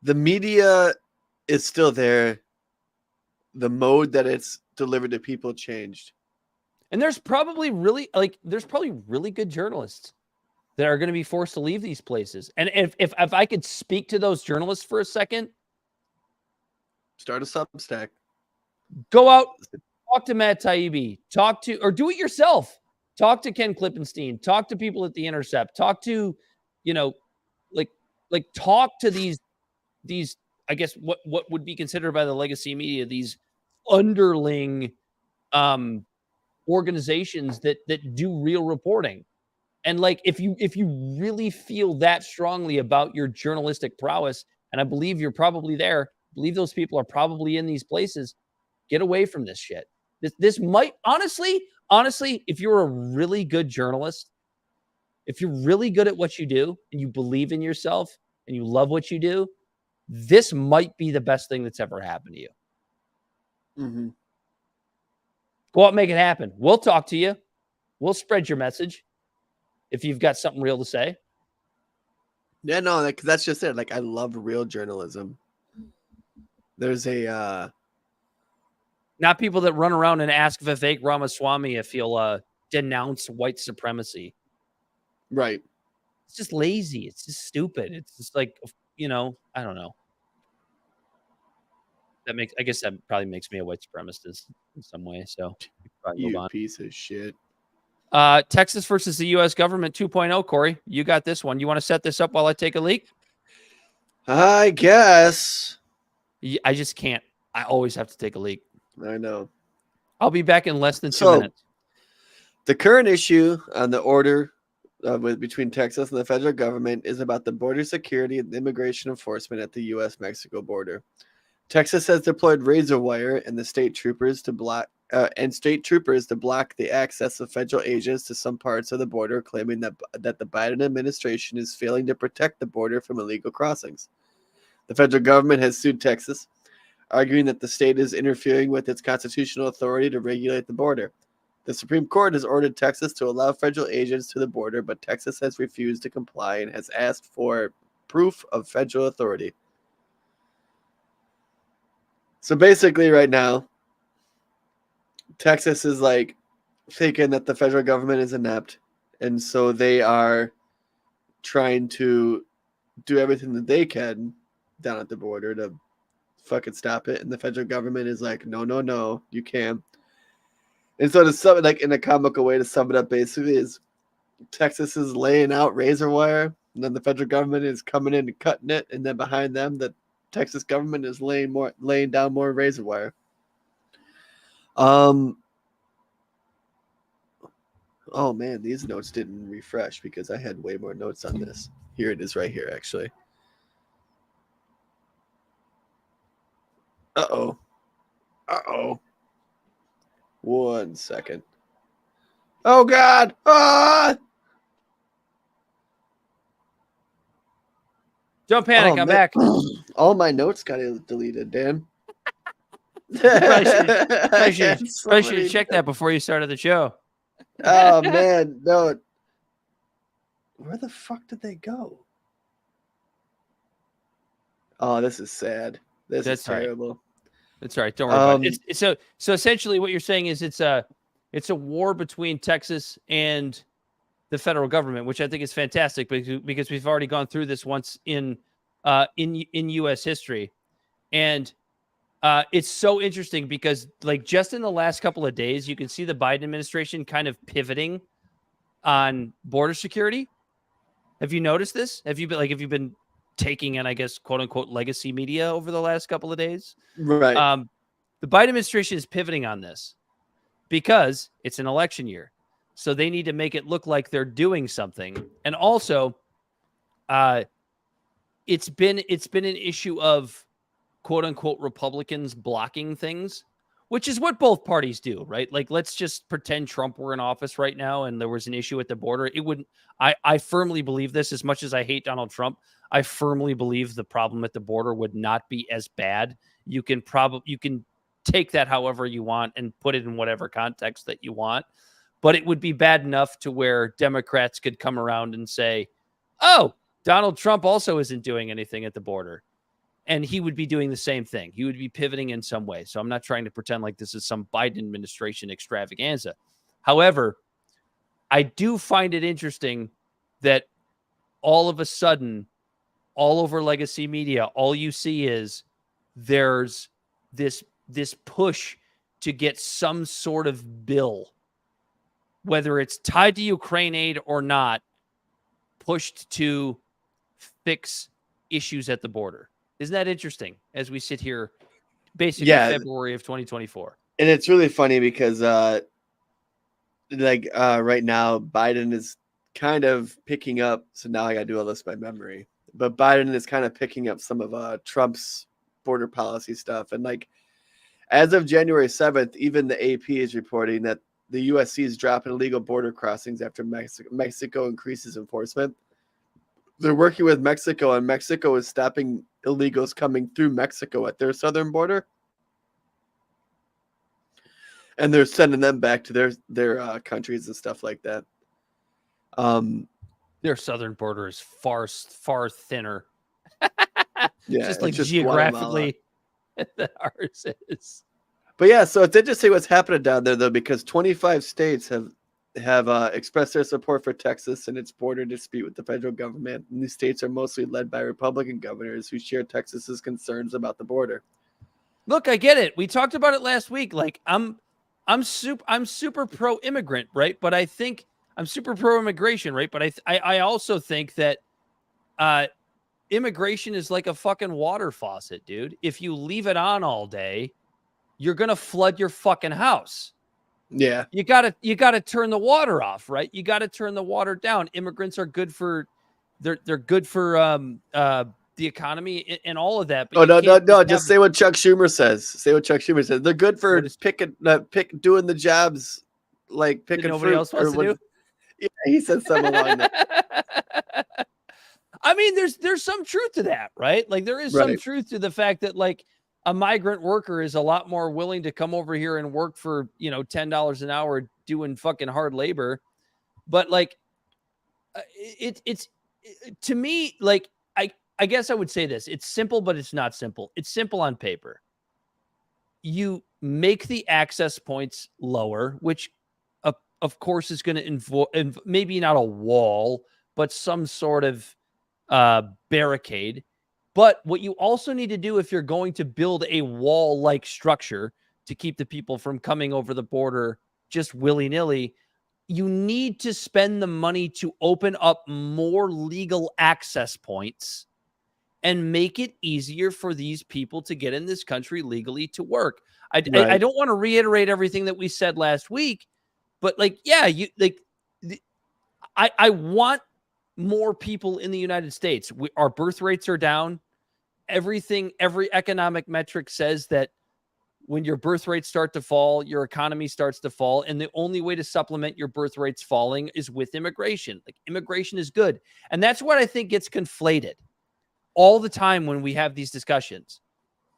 the media is still there. The mode that it's delivered to people changed. And there's probably really good journalists that are going to be forced to leave these places. And if I could speak to those journalists for a second, start a Substack. Go out, talk to Matt Taibbi, or do it yourself. Talk to Ken Klippenstein, talk to people at The Intercept, talk to, talk to these, I guess, what would be considered by the legacy media, these underling organizations that do real reporting. And if you really feel that strongly about your journalistic prowess, and I believe you're probably there, believe those people are probably in these places, get away from this shit. This might honestly, if you're a really good journalist, if you're really good at what you do and you believe in yourself and you love what you do, this might be the best thing that's ever happened to you. Mm-hmm. Go out and make it happen. We'll talk to you. We'll spread your message if you've got something real to say. Yeah, no, that's just it. I love real journalism. There's not people that run around and ask Vivek Ramaswamy if he'll denounce white supremacy. Right. It's just lazy. It's just stupid. It's just I don't know. I guess that probably makes me a white supremacist in some way. So you piece of shit. Texas versus the U.S. government 2.0. Corey, you got this one. You want to set this up while I take a leak? I guess. I just can't. I always have to take a leak. I know. I'll be back in less than 2 minutes. The current issue on the order between Texas and the federal government is about the border security and immigration enforcement at the U.S.-Mexico border. Texas has deployed razor wire and the state troopers to block the access of federal agents to some parts of the border, claiming that the Biden administration is failing to protect the border from illegal crossings. The federal government has sued Texas, arguing that the state is interfering with its constitutional authority to regulate the border. The Supreme Court has ordered Texas to allow federal agents to the border, but Texas has refused to comply and has asked for proof of federal authority. So basically right now, Texas is thinking that the federal government is inept, and so they are trying to do everything that they can down at the border to fucking stop it. And the federal government is like, no, you can't. And so to sum it, in a comical way to sum it up, basically is Texas is laying out razor wire, and then the federal government is coming in and cutting it, and then behind them, the Texas government is laying down more razor wire. Oh man, these notes didn't refresh because I had way more notes on this. Here it is right here, actually. Uh-oh. 1 second. Oh God! Ah! Don't panic. Oh, I'm man. back. All my notes got deleted, Dan. Probably I should had so many check that before you started the show. Oh man, no. Where the fuck did they go? Oh, this is sad. This That's is all right. terrible. That's all right. Don't worry about it. It's, so essentially, what you're saying is it's a war between Texas and the federal government, which I think is fantastic because we've already gone through this once in U.S. history, and it's so interesting because like just in the last couple of days, you can see the Biden administration kind of pivoting on border security. Have you noticed this? Have you been taking in, I guess, quote unquote, legacy media over the last couple of days? Right. The Biden administration is pivoting on this because it's an election year. So they need to make it look like they're doing something. And also, it's been an issue of quote unquote Republicans blocking things, which is what both parties do, right? Like, let's just pretend Trump were in office right now and there was an issue at the border. It wouldn't, I firmly believe this. As much as I hate Donald Trump, I firmly believe the problem at the border would not be as bad. You can take that however you want and put it in whatever context that you want. But it would be bad enough to where Democrats could come around and say, oh, Donald Trump also isn't doing anything at the border. And he would be doing the same thing. He would be pivoting in some way. So I'm not trying to pretend like this is some Biden administration extravaganza. However, I do find it interesting that all of a sudden, all over legacy media, all you see is there's this push to get some sort of bill, whether it's tied to Ukraine aid or not, pushed to fix issues at the border. Isn't that interesting as we sit here basically February of 2024? And it's really funny because right now Biden is kind of picking up. So now I got to do all this by memory. But Biden is kind of picking up some of Trump's border policy stuff. And like as of January 7th, even the AP is reporting that the USC is dropping illegal border crossings after Mexico increases enforcement. They're working with Mexico, and Mexico is stopping illegals coming through Mexico at their southern border. And they're sending them back to their countries and stuff like that. Their southern border is far thinner. Yeah, just like geographically than ours is. But yeah, so it's interesting what's happening down there, though, because 25 states have expressed their support for Texas and its border dispute with the federal government. And these states are mostly led by Republican governors who share Texas's concerns about the border. Look, I get it. We talked about it last week. Like I'm super pro immigrant, right? But I think I'm super pro immigration, right? But I also think that immigration is like a fucking water faucet, dude. If you leave it on all day, you're gonna flood your fucking house. Yeah, you gotta turn the water off, right? You gotta turn the water down. Immigrants are good for they're good for the economy and all of that. But no. Just say what Chuck Schumer says. Say what Chuck Schumer says. They're good for doing the jobs, like picking nobody fruit else wants to do. Yeah, he said something along that. I mean, there's some truth to that, right? Like there is some truth to the fact that like a migrant worker is a lot more willing to come over here and work for, $10 an hour doing fucking hard labor. But like, it's to me, like, I guess I would say this. It's simple, but it's not simple. It's simple on paper. You make the access points lower, which of course is going to involve maybe not a wall, but some sort of barricade. But what you also need to do if you're going to build a wall-like structure to keep the people from coming over the border just willy-nilly, you need to spend the money to open up more legal access points and make it easier for these people to get in this country legally to work. I don't want to reiterate everything that we said last week, but like, yeah, I want more people in the United States. Our birth rates are down. Every economic metric says that when your birth rates start to fall, your economy starts to fall. And the only way to supplement your birth rates falling is with immigration. Like, immigration is good. And that's what I think gets conflated all the time when we have these discussions.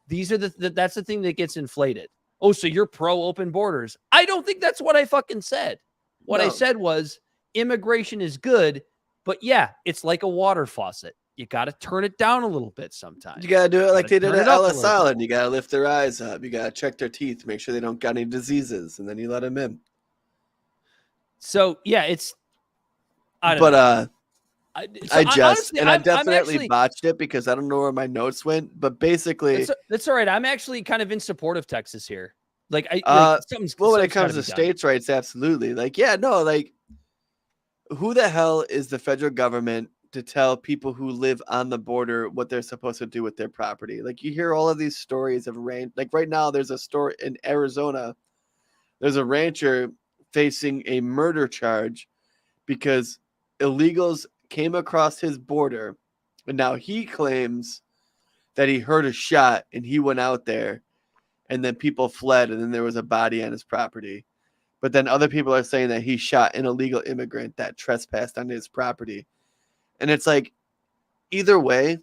These are that's the thing that gets inflated. Oh, so you're pro open borders. I don't think that's what I fucking said. What I said was immigration is good, but yeah, it's like a water faucet. You got to turn it down a little bit sometimes. You got to do it like they did at Ellis Island. Island. You got to lift their eyes up. You got to check their teeth, make sure they don't got any diseases, and then you let them in. So, yeah, it's... I definitely botched it because I don't know where my notes went, but basically... That's all right. I'm actually kind of in support of Texas here. Like, when it comes to states' rights, absolutely. Like, yeah, no, like, who the hell is the federal government to tell people who live on the border what they're supposed to do with their property? Like, you hear all of these stories of like right now there's a story in Arizona. There's a rancher facing a murder charge because illegals came across his border, and now he claims that he heard a shot and he went out there, and then people fled, and then there was a body on his property. But then other people are saying that he shot an illegal immigrant that trespassed on his property. And it's like, either way,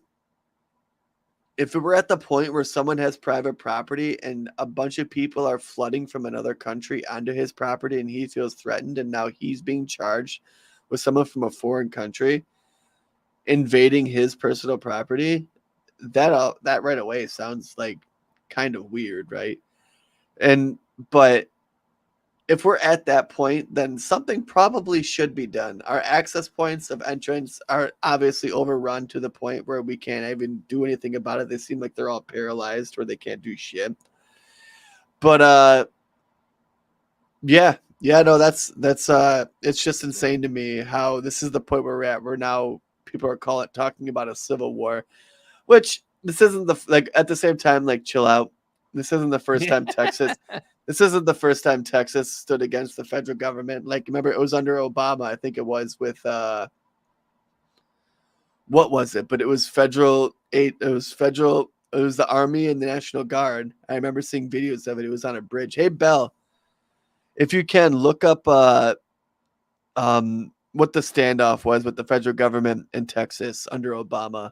if we're at the point where someone has private property and a bunch of people are flooding from another country onto his property and he feels threatened, and now he's being charged with someone from a foreign country invading his personal property, that right away sounds like kind of weird, right? But if we're at that point, then something probably should be done. Our access points of entrance are obviously overrun to the point where we can't even do anything about it. They seem like they're all paralyzed where they can't do shit. But that's it's just insane to me how this is the point where we're at. Where now people are talking about a civil war, which this isn't at the same time, like, chill out. This isn't the first time Texas. This isn't the first time Texas stood against the federal government. Like, remember, it was under Obama, I think it was, with what was it? But it was federal aid. It was the Army and the National Guard. I remember seeing videos of it. It was on a bridge. Hey, Bell, if you can, look up what the standoff was with the federal government in Texas under Obama.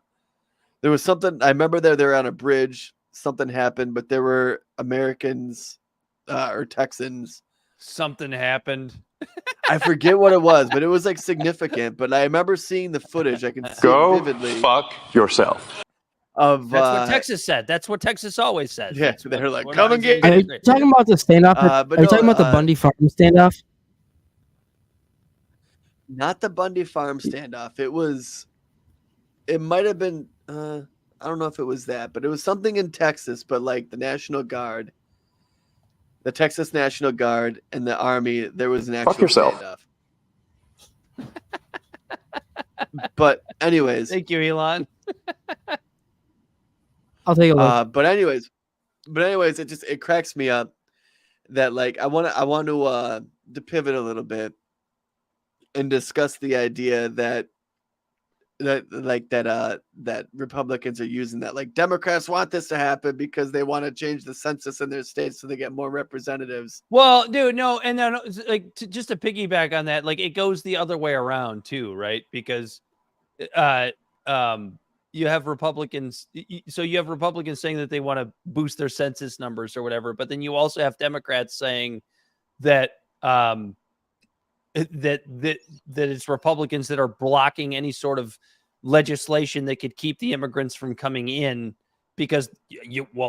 There was something, I remember they were on a bridge. Something happened, but there were Americans or Texans. Something happened. I forget what it was, but it was like significant. But I remember seeing the footage. I can see it vividly. Fuck yourself. That's what Texas said. That's what Texas always says. Yeah, they're like, come and get. Are you talking about the standoff? Are you talking about the Bundy Farm standoff? Not the Bundy Farm standoff. It might have been. I don't know if it was that, but it was something in Texas. But like the National Guard, the Texas National Guard, and the Army, there was an actual standoff. But anyways, thank you, Elon. I'll take a look. But anyways, it cracks me up that, like, I want to pivot a little bit and discuss the idea that Republicans are using that, like, Democrats want this to happen because they want to change the census in their states so they get more representatives. Well, dude, no, and then, like, just to piggyback on that, like, it goes the other way around too, right? Because you have Republicans, so you have Republicans saying that they want to boost their census numbers or whatever, but then you also have Democrats saying that that it's Republicans that are blocking any sort of legislation that could keep the immigrants from coming in because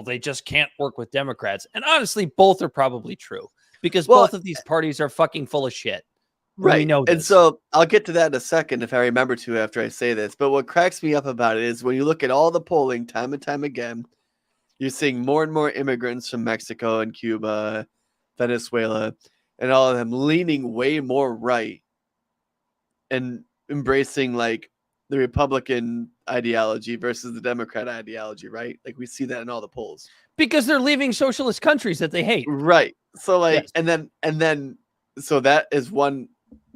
they just can't work with Democrats. And honestly, both are probably true because both of these parties are fucking full of shit. Right. We know this. And so I'll get to that in a second if I remember to after I say this. But what cracks me up about it is when you look at all the polling time and time again, you're seeing more and more immigrants from Mexico and Cuba, Venezuela, and all of them leaning way more right and embracing like the Republican ideology versus the Democrat ideology, right? Like we see that in all the polls. Because they're leaving socialist countries that they hate. Right. So like, yes. and then, so that is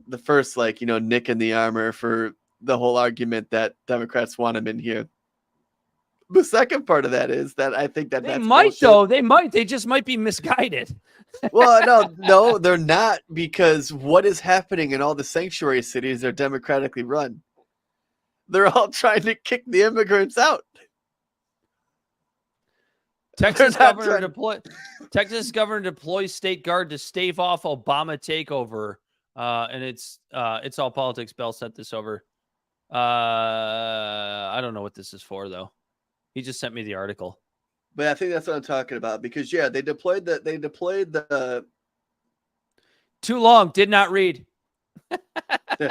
the first, like, nick in the armor for the whole argument that Democrats want them in here. the second part of that is that I think that They that's might bullshit. though. They might. They just might be misguided. Well, no, they're not, because what is happening in all the sanctuary cities are democratically run. They're all trying to kick the immigrants out. Texas not governor trying- deploys state guard to stave off Obama takeover. And it's all politics. Bell sent this over. I don't know what this is for though. He just sent me the article. But I think that's what I'm talking about, because they deployed the Too long. Did not read. let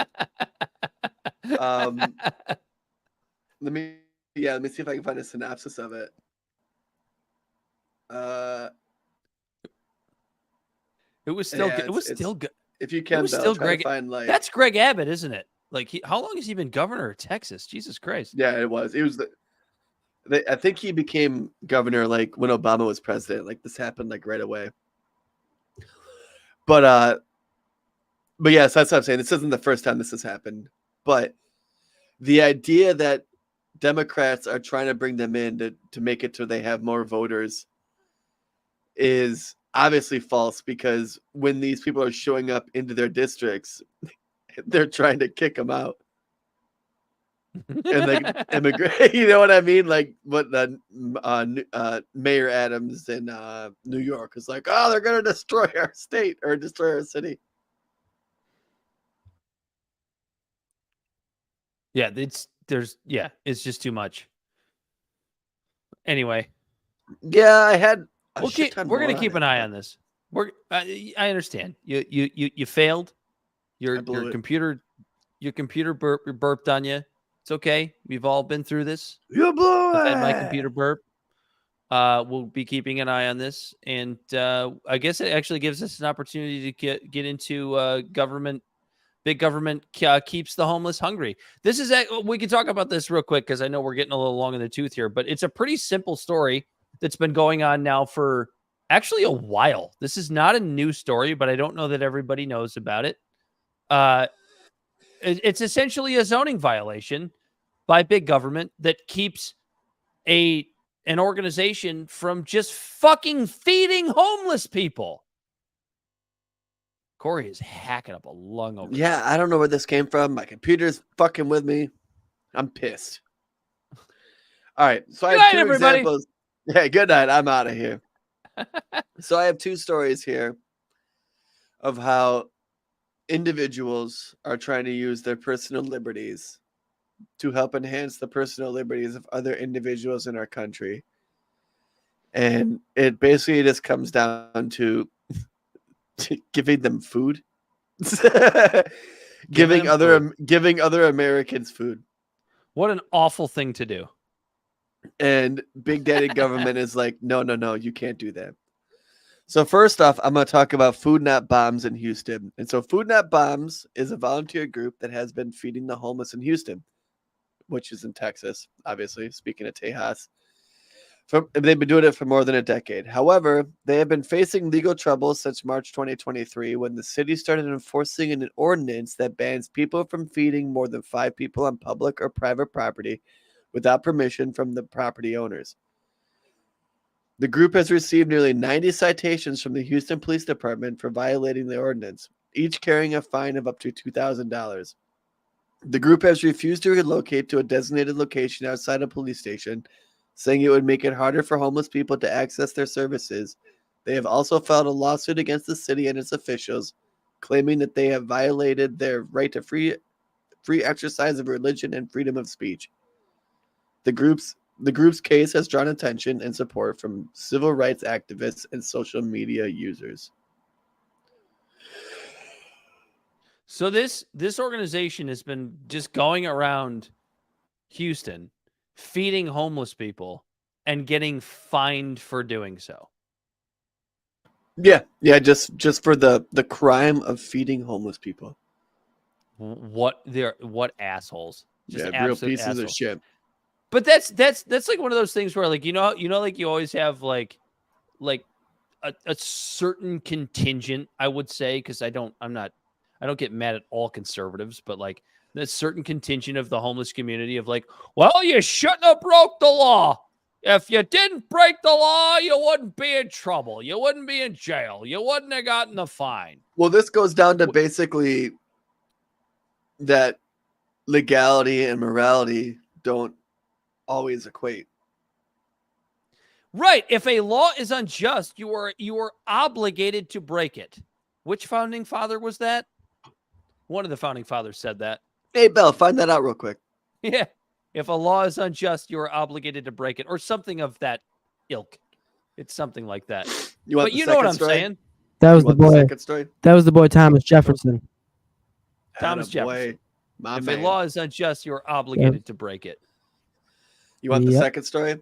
me see if I can find a synopsis of it. It was still Yeah, good. It was it's- still good. If you can, was Bell, still try Greg- to find like That's Greg Abbott, isn't it? Like, how long has he been governor of Texas? Jesus Christ. Yeah, it was. It was I think he became governor like when Obama was president. Like this happened like right away. But yes, that's what I'm saying. This isn't the first time this has happened. But the idea that Democrats are trying to bring them in to make it so they have more voters is obviously false, because when these people are showing up into their districts, they're trying to kick them out. And like immigrate, you know what I mean? Like what Mayor Adams in New York is like, oh, they're gonna destroy our state or destroy our city. Yeah, it's just too much. Anyway, Yeah, I had. we're gonna keep an eye on this. I understand. You failed. Your blew it. computer burped on you. It's okay. We've all been through this. You blew it. I've had my computer burp. We'll be keeping an eye on this, and I guess it actually gives us an opportunity to get into government. Big government keeps the homeless hungry. This is we can talk about this real quick because I know we're getting a little long in the tooth here, but it's a pretty simple story that's been going on now for actually a while. This is not a new story, but I don't know that everybody knows about it. It's essentially a zoning violation by big government that keeps an organization from just fucking feeding homeless people. Corey is hacking up a lung over Yeah, I don't know where this came from. My computer's fucking with me. I'm pissed. All right, so I have two examples. Yeah, good night. I'm out of here. So I have two stories here of how individuals are trying to use their personal liberties to help enhance the personal liberties of other individuals in our country. And it basically just comes down to giving them food. giving other Americans food. What an awful thing to do. And Big Daddy government is like, no, you can't do that. So first off, I'm going to talk about Food Not Bombs in Houston. And so Food Not Bombs is a volunteer group that has been feeding the homeless in Houston, which is in Texas, obviously, speaking of Tejas. They've been doing it for more than a decade. However, they have been facing legal troubles since March 2023 when the city started enforcing an ordinance that bans people from feeding more than 5 people on public or private property without permission from the property owners. The group has received nearly 90 citations from the Houston Police Department for violating the ordinance, each carrying a fine of up to $2,000. The group has refused to relocate to a designated location outside a police station, saying it would make it harder for homeless people to access their services. They have also filed a lawsuit against the city and its officials, claiming that they have violated their right to free exercise of religion and freedom of speech. The group's case has drawn attention and support from civil rights activists and social media users. So this organization has been just going around Houston feeding homeless people and getting fined for doing so. Yeah, just for the crime of feeding homeless people. What assholes. Just real pieces assholes. of shit. But that's like one of those things where like you know like you always have like a certain contingent, I would say, because I don't get mad at all conservatives, but like a certain contingent of the homeless community of like, well, you shouldn't have broke the law. If you didn't break the law, you wouldn't be in trouble. You wouldn't be in jail. You wouldn't have gotten the fine. Well, this goes down to basically that legality and morality don't always equate. Right. If a law is unjust, you are obligated to break it. Which founding father was that? One of the founding fathers said that. Hey, Bell, find that out real quick. Yeah. If a law is unjust, you are obligated to break it, or something of that ilk. It's something like that. You want But the you know what second I'm story? saying. That was You the want the boy. second story? That was the boy Thomas Jefferson. Thomas Attaboy, Jefferson. my If man. a law is unjust, you are obligated to break it. You want the Yep. second story?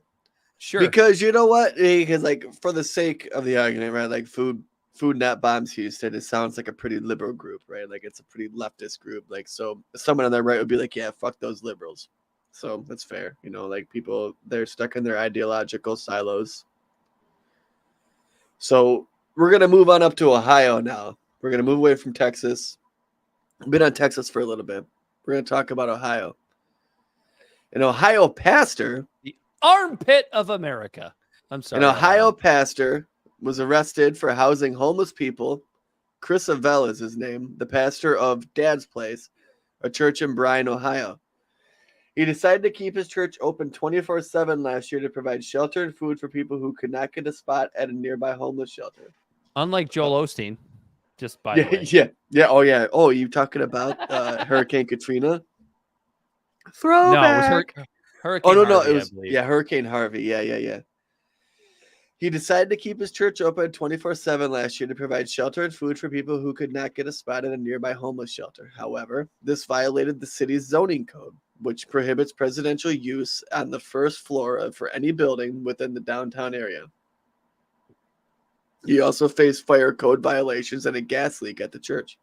Sure. Because you know what? Because like for the sake of the argument, right? Like food net bombs Houston, it sounds like a pretty liberal group, right? Like it's a pretty leftist group. Like so someone on their right would be like, yeah, fuck those liberals. So that's fair. You know, like people, they're stuck in their ideological silos. So we're going to move on up to Ohio now. We're going to move away from Texas. I've been on Texas for a little bit. We're going to talk about Ohio. An Ohio pastor, The armpit of America. I'm sorry. an Ohio pastor was arrested for housing homeless people. Chris Avell is his name, the pastor of Dad's Place, a church in Bryan, Ohio. He decided to keep his church open 24/7 last year to provide shelter and food for people who could not get a spot at a nearby homeless shelter. Unlike Joel Osteen, just by the way. Yeah. Oh, yeah. Oh, you talking about Hurricane Katrina? No, Throwback. it was Hurricane Oh, no, Harvey, it was, I believe. yeah, Hurricane Harvey. Yeah. He decided to keep his church open 24/7 last year to provide shelter and food for people who could not get a spot at a nearby homeless shelter. However, this violated the city's zoning code, which prohibits presidential use on the first floor for any building within the downtown area. He also faced fire code violations and a gas leak at the church.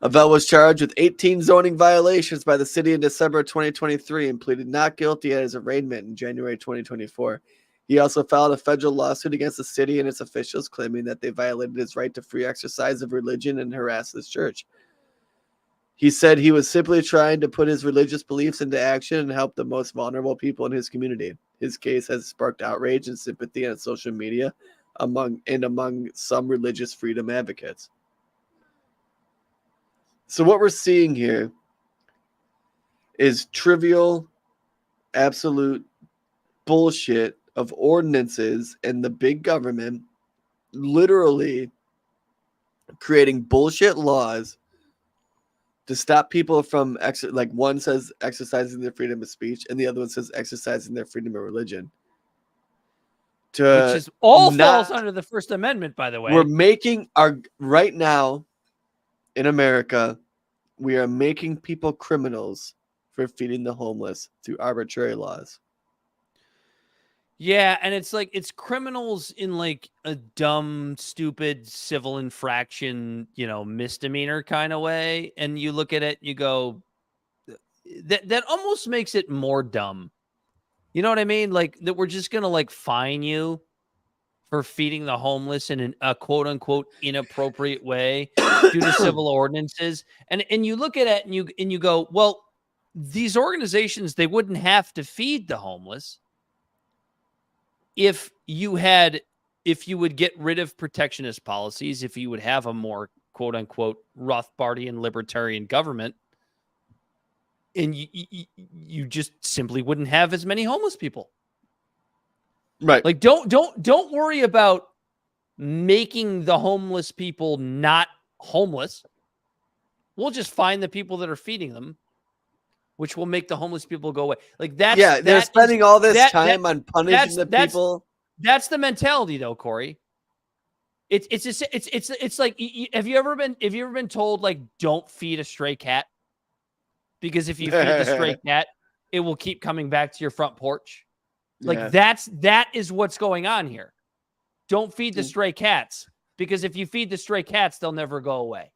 Avell was charged with 18 zoning violations by the city in December 2023 and pleaded not guilty at his arraignment in January 2024. He also filed a federal lawsuit against the city and its officials, claiming that they violated his right to free exercise of religion and harassed his church. He said he was simply trying to put his religious beliefs into action and help the most vulnerable people in his community. His case has sparked outrage and sympathy on social media among some religious freedom advocates. So what we're seeing here is trivial, absolute bullshit of ordinances and the big government literally creating bullshit laws to stop people from like one says exercising their freedom of speech and the other one says exercising their freedom of religion. Which is all falls under the First Amendment, by the way. We're making right now in America, we are making people criminals for feeding the homeless through arbitrary laws. Yeah, and it's like it's criminals in like a dumb, stupid civil infraction, misdemeanor kind of way. And you look at it and you go, that almost makes it more dumb. You know what I mean? Like that we're just gonna like fine you for feeding the homeless in a quote unquote inappropriate way due to civil ordinances. And you look at it and you go, well, these organizations, they wouldn't have to feed the homeless if you would get rid of protectionist policies, if you would have a more quote unquote Rothbardian libertarian government, and you just simply wouldn't have as many homeless people. Right. Like don't worry about making the homeless people not homeless. We'll just find the people that are feeding them, which will make the homeless people go away. Like that's they're spending all this time on punishing the people. That's the mentality, though, Corey. It's like have you ever been told like don't feed a stray cat because if you feed the stray cat, it will keep coming back to your front porch. Like that is what's going on here. Don't feed the stray cats because if you feed the stray cats, they'll never go away.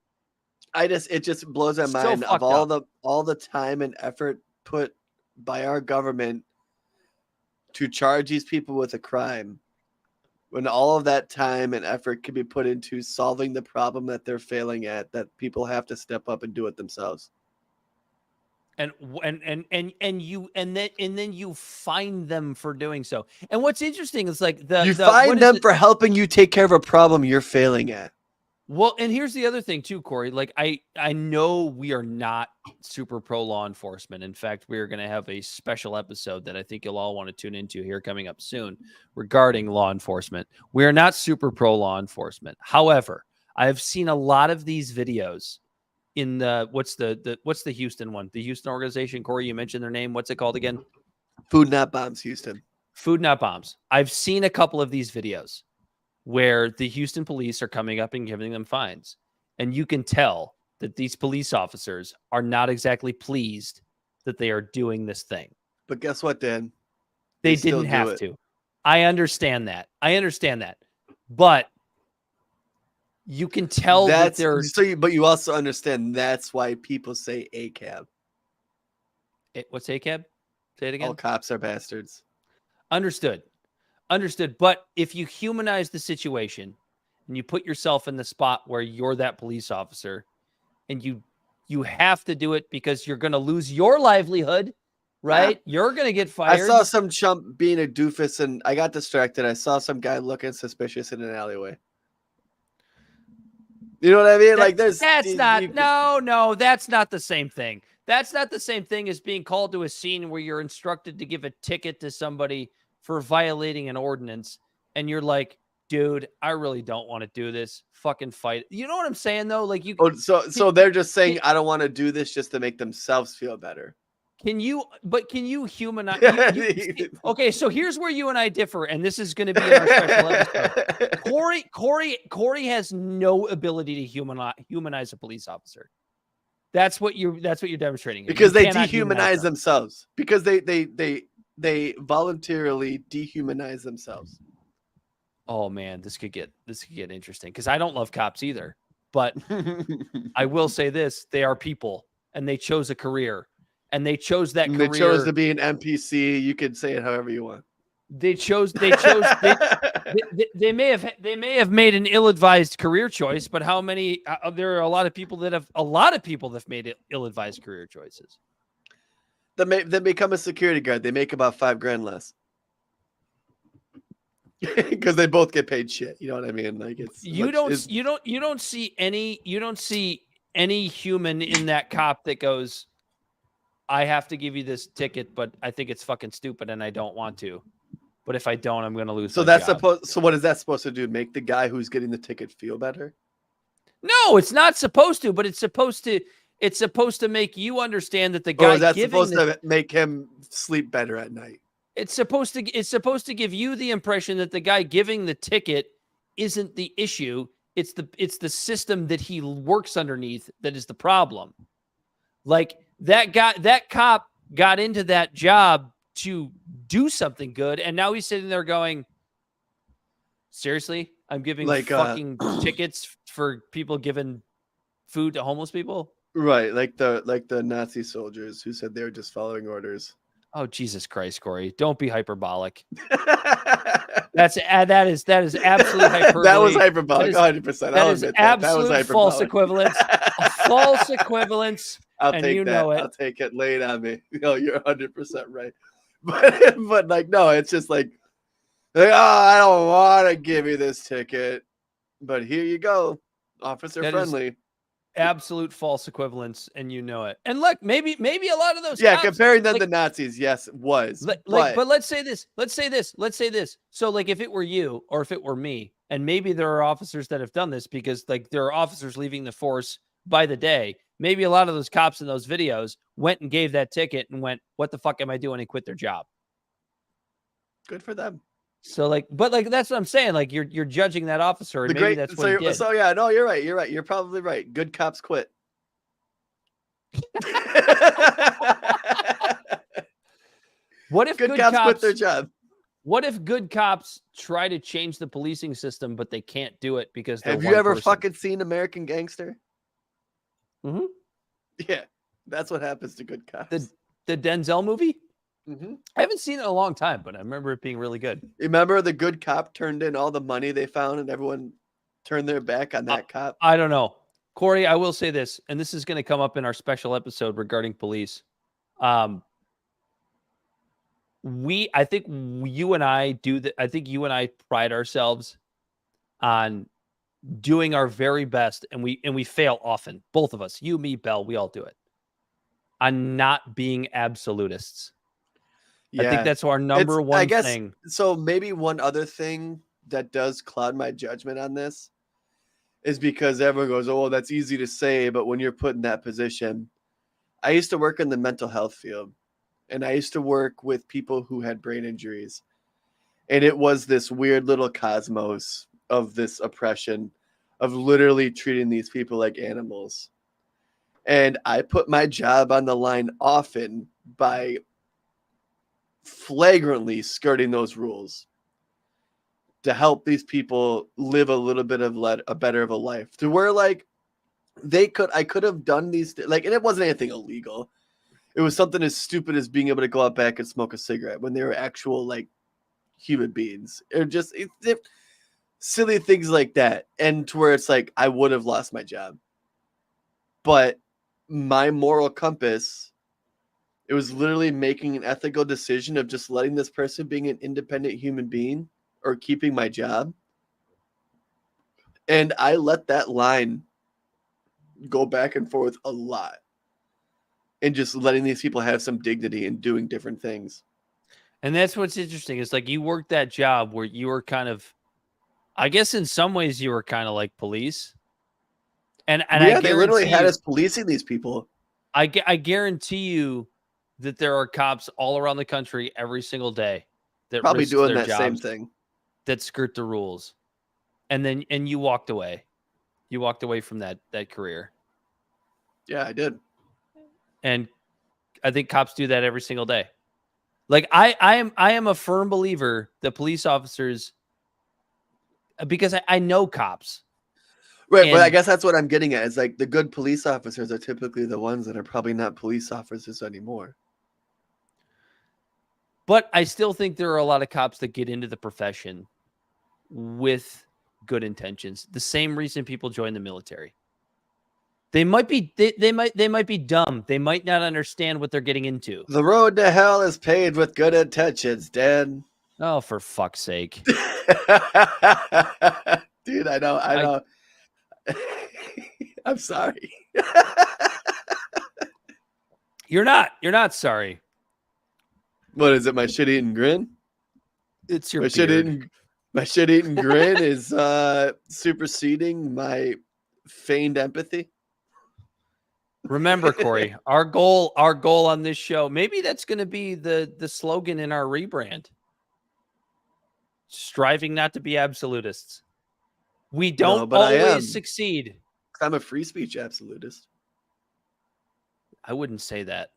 It just blows my mind of all the time and effort put by our government to charge these people with a crime when all of that time and effort can be put into solving the problem that they're failing at, that people have to step up and do it themselves. and then you find them for doing so. And what's interesting is like you find them for helping you take care of a problem you're failing at. Well, and here's the other thing too, Corey. Like I know we are not super pro law enforcement. In fact, we are going to have a special episode that I think you'll all want to tune into here coming up soon regarding law enforcement. We are not super pro law enforcement. However, I have seen a lot of these videos in the what's the Houston one? The Houston organization, Corey, you mentioned their name. What's it called again? Food Not Bombs Houston. Food Not Bombs. I've seen a couple of these videos where the Houston police are coming up and giving them fines. And you can tell that these police officers are not exactly pleased that they are doing this thing. But guess what, Dan? They didn't have to. I understand that. But you can tell that they're... But you also understand that's why people say ACAB. What's ACAB? Say it again. All cops are bastards. Understood. But if you humanize the situation and you put yourself in the spot where you're that police officer and you have to do it because you're going to lose your livelihood, right? Yeah. You're going to get fired. I saw some chump being a doofus and I got distracted. I saw some guy looking suspicious in an alleyway. You know what I mean? That's not the same thing. That's not the same thing as being called to a scene where you're instructed to give a ticket to somebody for violating an ordinance, and you're like, dude, I really don't want to do this. Fucking fight. You know what I'm saying, though? Like you. So they're just saying, I don't want to do this just to make themselves feel better. Can you humanize? Okay, so here's where you and I differ, and this is going to be in our special episode. Corey has no ability to humanize a police officer. That's what you're demonstrating. Because they dehumanize themselves. Because they voluntarily dehumanize themselves. Oh man, this could get interesting because I don't love cops either. But I will say this: they are people, and they chose a career, and they chose that career. They chose to be an NPC. You can say it however you want. They may have made an ill-advised career choice, but how many? There are a lot of people that have made ill-advised career choices. They become a security guard. They make about $5,000 less because they both get paid shit. You know what I mean? Like you don't see any human in that cop that goes, I have to give you this ticket, but I think it's fucking stupid and I don't want to. But if I don't, I'm going to lose. So So what is that supposed to do? Make the guy who's getting the ticket feel better? No, it's not supposed to. But it's supposed to make you understand that the guy. Or is that supposed to make him sleep better at night? It's supposed to give you the impression that the guy giving the ticket isn't the issue. It's the system that he works underneath that is the problem. Like that cop got into that job to do something good, and now he's sitting there going, seriously, I'm giving fucking tickets for people giving food to homeless people? Right, like the Nazi soldiers who said they were just following orders. Oh, Jesus Christ, Corey. Don't be hyperbolic. That is absolute hyperbole. That was hyperbolic, 100%. That is absolute false equivalence. False equivalence. I'll take that. I'll take it. Lay it on me. You're 100% right. But like, no, it's just like, oh, I don't want to give you this ticket, but here you go, officer friendly. Absolute false equivalence, and you know it. And look, maybe a lot of those. Yeah, cops, comparing them to Nazis, yes, was. But let's say this. So, like, if it were you or if it were me, and maybe there are officers that have done this because, like, there are officers leaving the force by the day. Maybe a lot of those cops in those videos went and gave that ticket and went, "What the fuck am I doing?" and quit their job. Good for them. So like, but like, that's what I'm saying. Like you're judging that officer, and maybe that's what he did. So yeah, no, you're right. You're probably right. Good cops quit. What if good cops quit their job? What if good cops try to change the policing system, but they can't do it because have you ever fucking seen American Gangster? Mm-hmm. Yeah, that's what happens to good cops. The Denzel movie. Mm-hmm. I haven't seen it in a long time, but I remember it being really good. Remember the good cop turned in all the money they found and everyone turned their back on that cop? I don't know. Corey, I will say this, and this is going to come up in our special episode regarding police. I think you and I do that. I think you and I pride ourselves on doing our very best, and we fail often. Both of us, you, me, Bell, we all do it, on not being absolutists. I think that's our number one I guess, thing. So maybe one other thing that does cloud my judgment on this is because everyone goes, oh, that's easy to say, but when you're put in that position, I used to work in the mental health field, and I used to work with people who had brain injuries. And it was this weird little cosmos of this oppression of literally treating these people like animals. And I put my job on the line often by flagrantly skirting those rules to help these people live a little bit of a better of a life, to where like I could have done these like, and it wasn't anything illegal. It was something as stupid as being able to go out back and smoke a cigarette when they were actual like human beings. It just silly things like that, and to where it's like I would have lost my job, but my moral compass, it was literally making an ethical decision of just letting this person being an independent human being or keeping my job. And I let that line go back and forth a lot, and just letting these people have some dignity and doing different things. And that's what's interesting. It's like you worked that job where you were kind of, I guess in some ways you were kind of like police. And Yeah, I they literally had you, us policing these people. I guarantee you that there are cops all around the country every single day that Probably risk doing their that same jobs, thing, that skirt the rules. And you walked away. You walked away from that career. Yeah, I did. And I think cops do that every single day. Like I am a firm believer that police officers, because I know cops. Right, but I guess that's what I'm getting at. Is like the good police officers are typically the ones that are probably not police officers anymore. But I still think there are a lot of cops that get into the profession with good intentions. The same reason people join the military. They might be they might be dumb. They might not understand what they're getting into. The road to hell is paved with good intentions, Dan. Oh, for fuck's sake. Dude, I know. I'm sorry. You're not sorry. What is it? My shit-eating grin? It's your my beard. shit-eating grin is superseding my feigned empathy. Remember, Corey, our goal on this show, maybe that's going to be the slogan in our rebrand. Striving not to be absolutists. We don't always succeed. I'm a free speech absolutist. I wouldn't say that.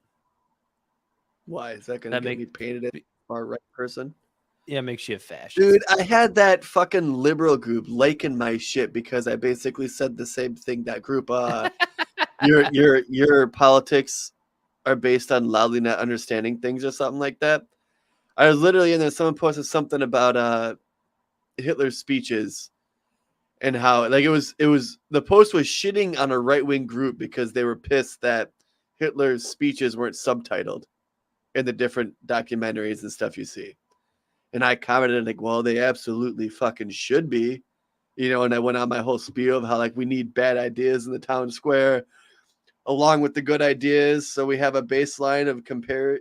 Why? Is that going to get me painted as a far-right person? Yeah, it makes you a fascist. Dude, I had that fucking liberal group liking my shit because I basically said the same thing. That group, your politics are based on loudly not understanding things or something like that. I was literally in there. Someone posted something about Hitler's speeches and how like it was the post was shitting on a right-wing group because they were pissed that Hitler's speeches weren't subtitled in the different documentaries and stuff you see. And I commented like, well, they absolutely fucking should be, and I went on my whole spiel of how like we need bad ideas in the town square along with the good ideas. So we have a baseline of compare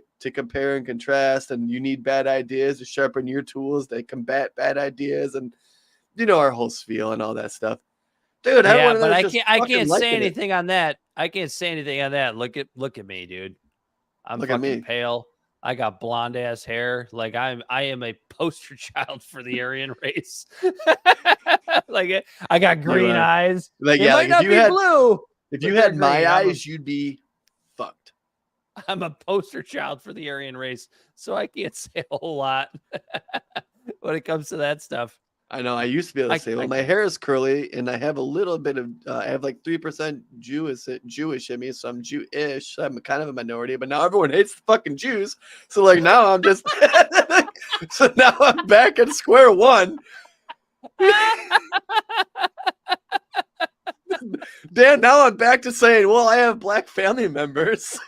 and contrast, and you need bad ideas to sharpen your tools that combat bad ideas, and our whole spiel and all that stuff. Dude, yeah, but I can't say anything on that. I can't say anything on that. Look at me, dude. I'm fucking pale. I got blonde ass hair. Like I am a poster child for the Aryan race. Like I got green eyes. Like, it might not be blue. If you had my eyes, you'd be fucked. I'm a poster child for the Aryan race, so I can't say a whole lot when it comes to that stuff. I know. I used to be able to say, well, my hair is curly, and I have a little bit of, I have like 3% Jewish in me, so I'm Jewish. I'm kind of a minority, but now everyone hates the fucking Jews. So like now I'm just, so now I'm back at square one. Dan, now I'm back to saying, well, I have black family members.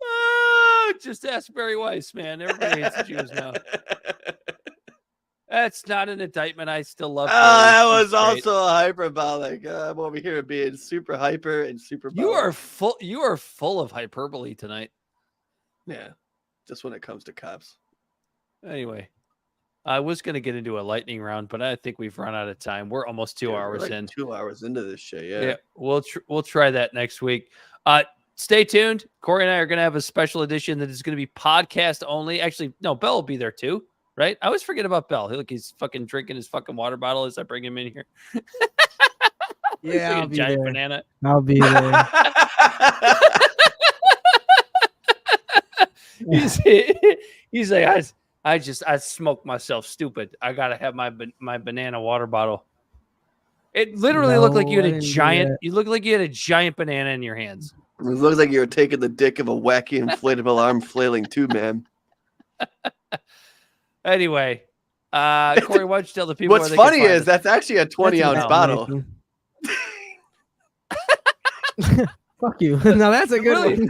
Oh Just ask Barry Weiss, man. Everybody hates the Jews now. That's not an indictment. I still love Barry. That He's was great. also a hyperbolic. I'm over here being super hyper and super. You are full. You are full of hyperbole tonight. Yeah, just when it comes to cops. Anyway, I was going to get into a lightning round, but I think we've run out of time. We're almost 2 hours like in. 2 hours into this shit. Yeah. Yeah, we'll try that next week. Stay tuned. Corey and I are going to have a special edition that is going to be podcast only. Actually, no, Bell will be there too, right? I always forget about Bell. Look, he's fucking drinking his fucking water bottle as I bring him in here. Yeah, like I'll a be giant there. banana. I'll be there. He's like, I smoked myself stupid. I gotta have my banana water bottle. It literally looked like you No, I had a didn't do giant. that. You looked like you had a giant banana in your hands. It looks like you were taking the dick of a wacky inflatable arm flailing tube man. Anyway, Corey, why don't you tell the people? What's where they can funny find is us? that's actually a 20-ounce an bottle. Fuck you. Now that's a good Really? one.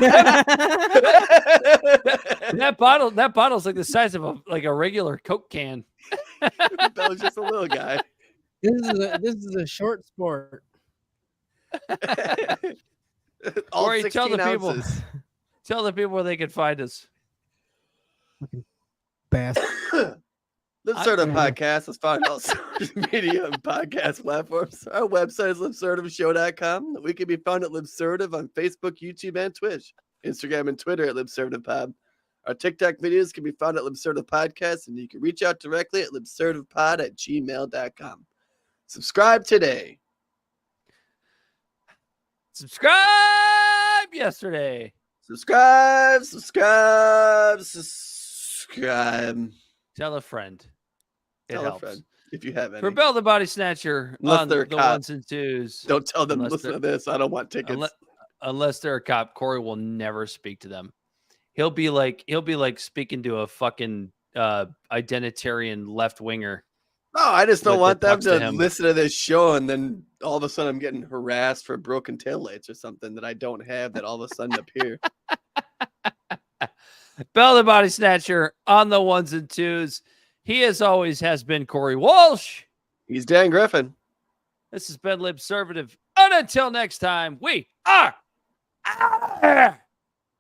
that bottle's like the size of a regular Coke can. That was just a little guy. This is a short sport. All Corey, tell 16 the people. ounces. Tell the people where they can find us. Bastard. Libservative podcast is found on all social media and podcast platforms. Our website is libservativeshow.com. We can be found at Libservative on Facebook, YouTube, and Twitch. Instagram and Twitter at LibservativePod. Our TikTok videos can be found at Libservative Podcast, and you can reach out directly at libservativepod@gmail.com. Subscribe today. Subscribe yesterday. Subscribe. Tell a friend. It Tell helps. a friend if you have any. For Bell the Bodysnatcher Unless on they're the a cop. ones and twos. Don't tell them, Unless listen to this. I don't want tickets. Unless they're a cop, Corey will never speak to them. He'll be like speaking to a fucking identitarian left winger. No, I just don't want them talks to to him. listen to this show and then all of a sudden I'm getting harassed for broken taillights or something that I don't have that all of a sudden appear. Bell the Bodysnatcher on the ones and twos. He, as always, has been Corey Walsh. He's Dan Griffin. This has been Libservative. And until next time, we are out.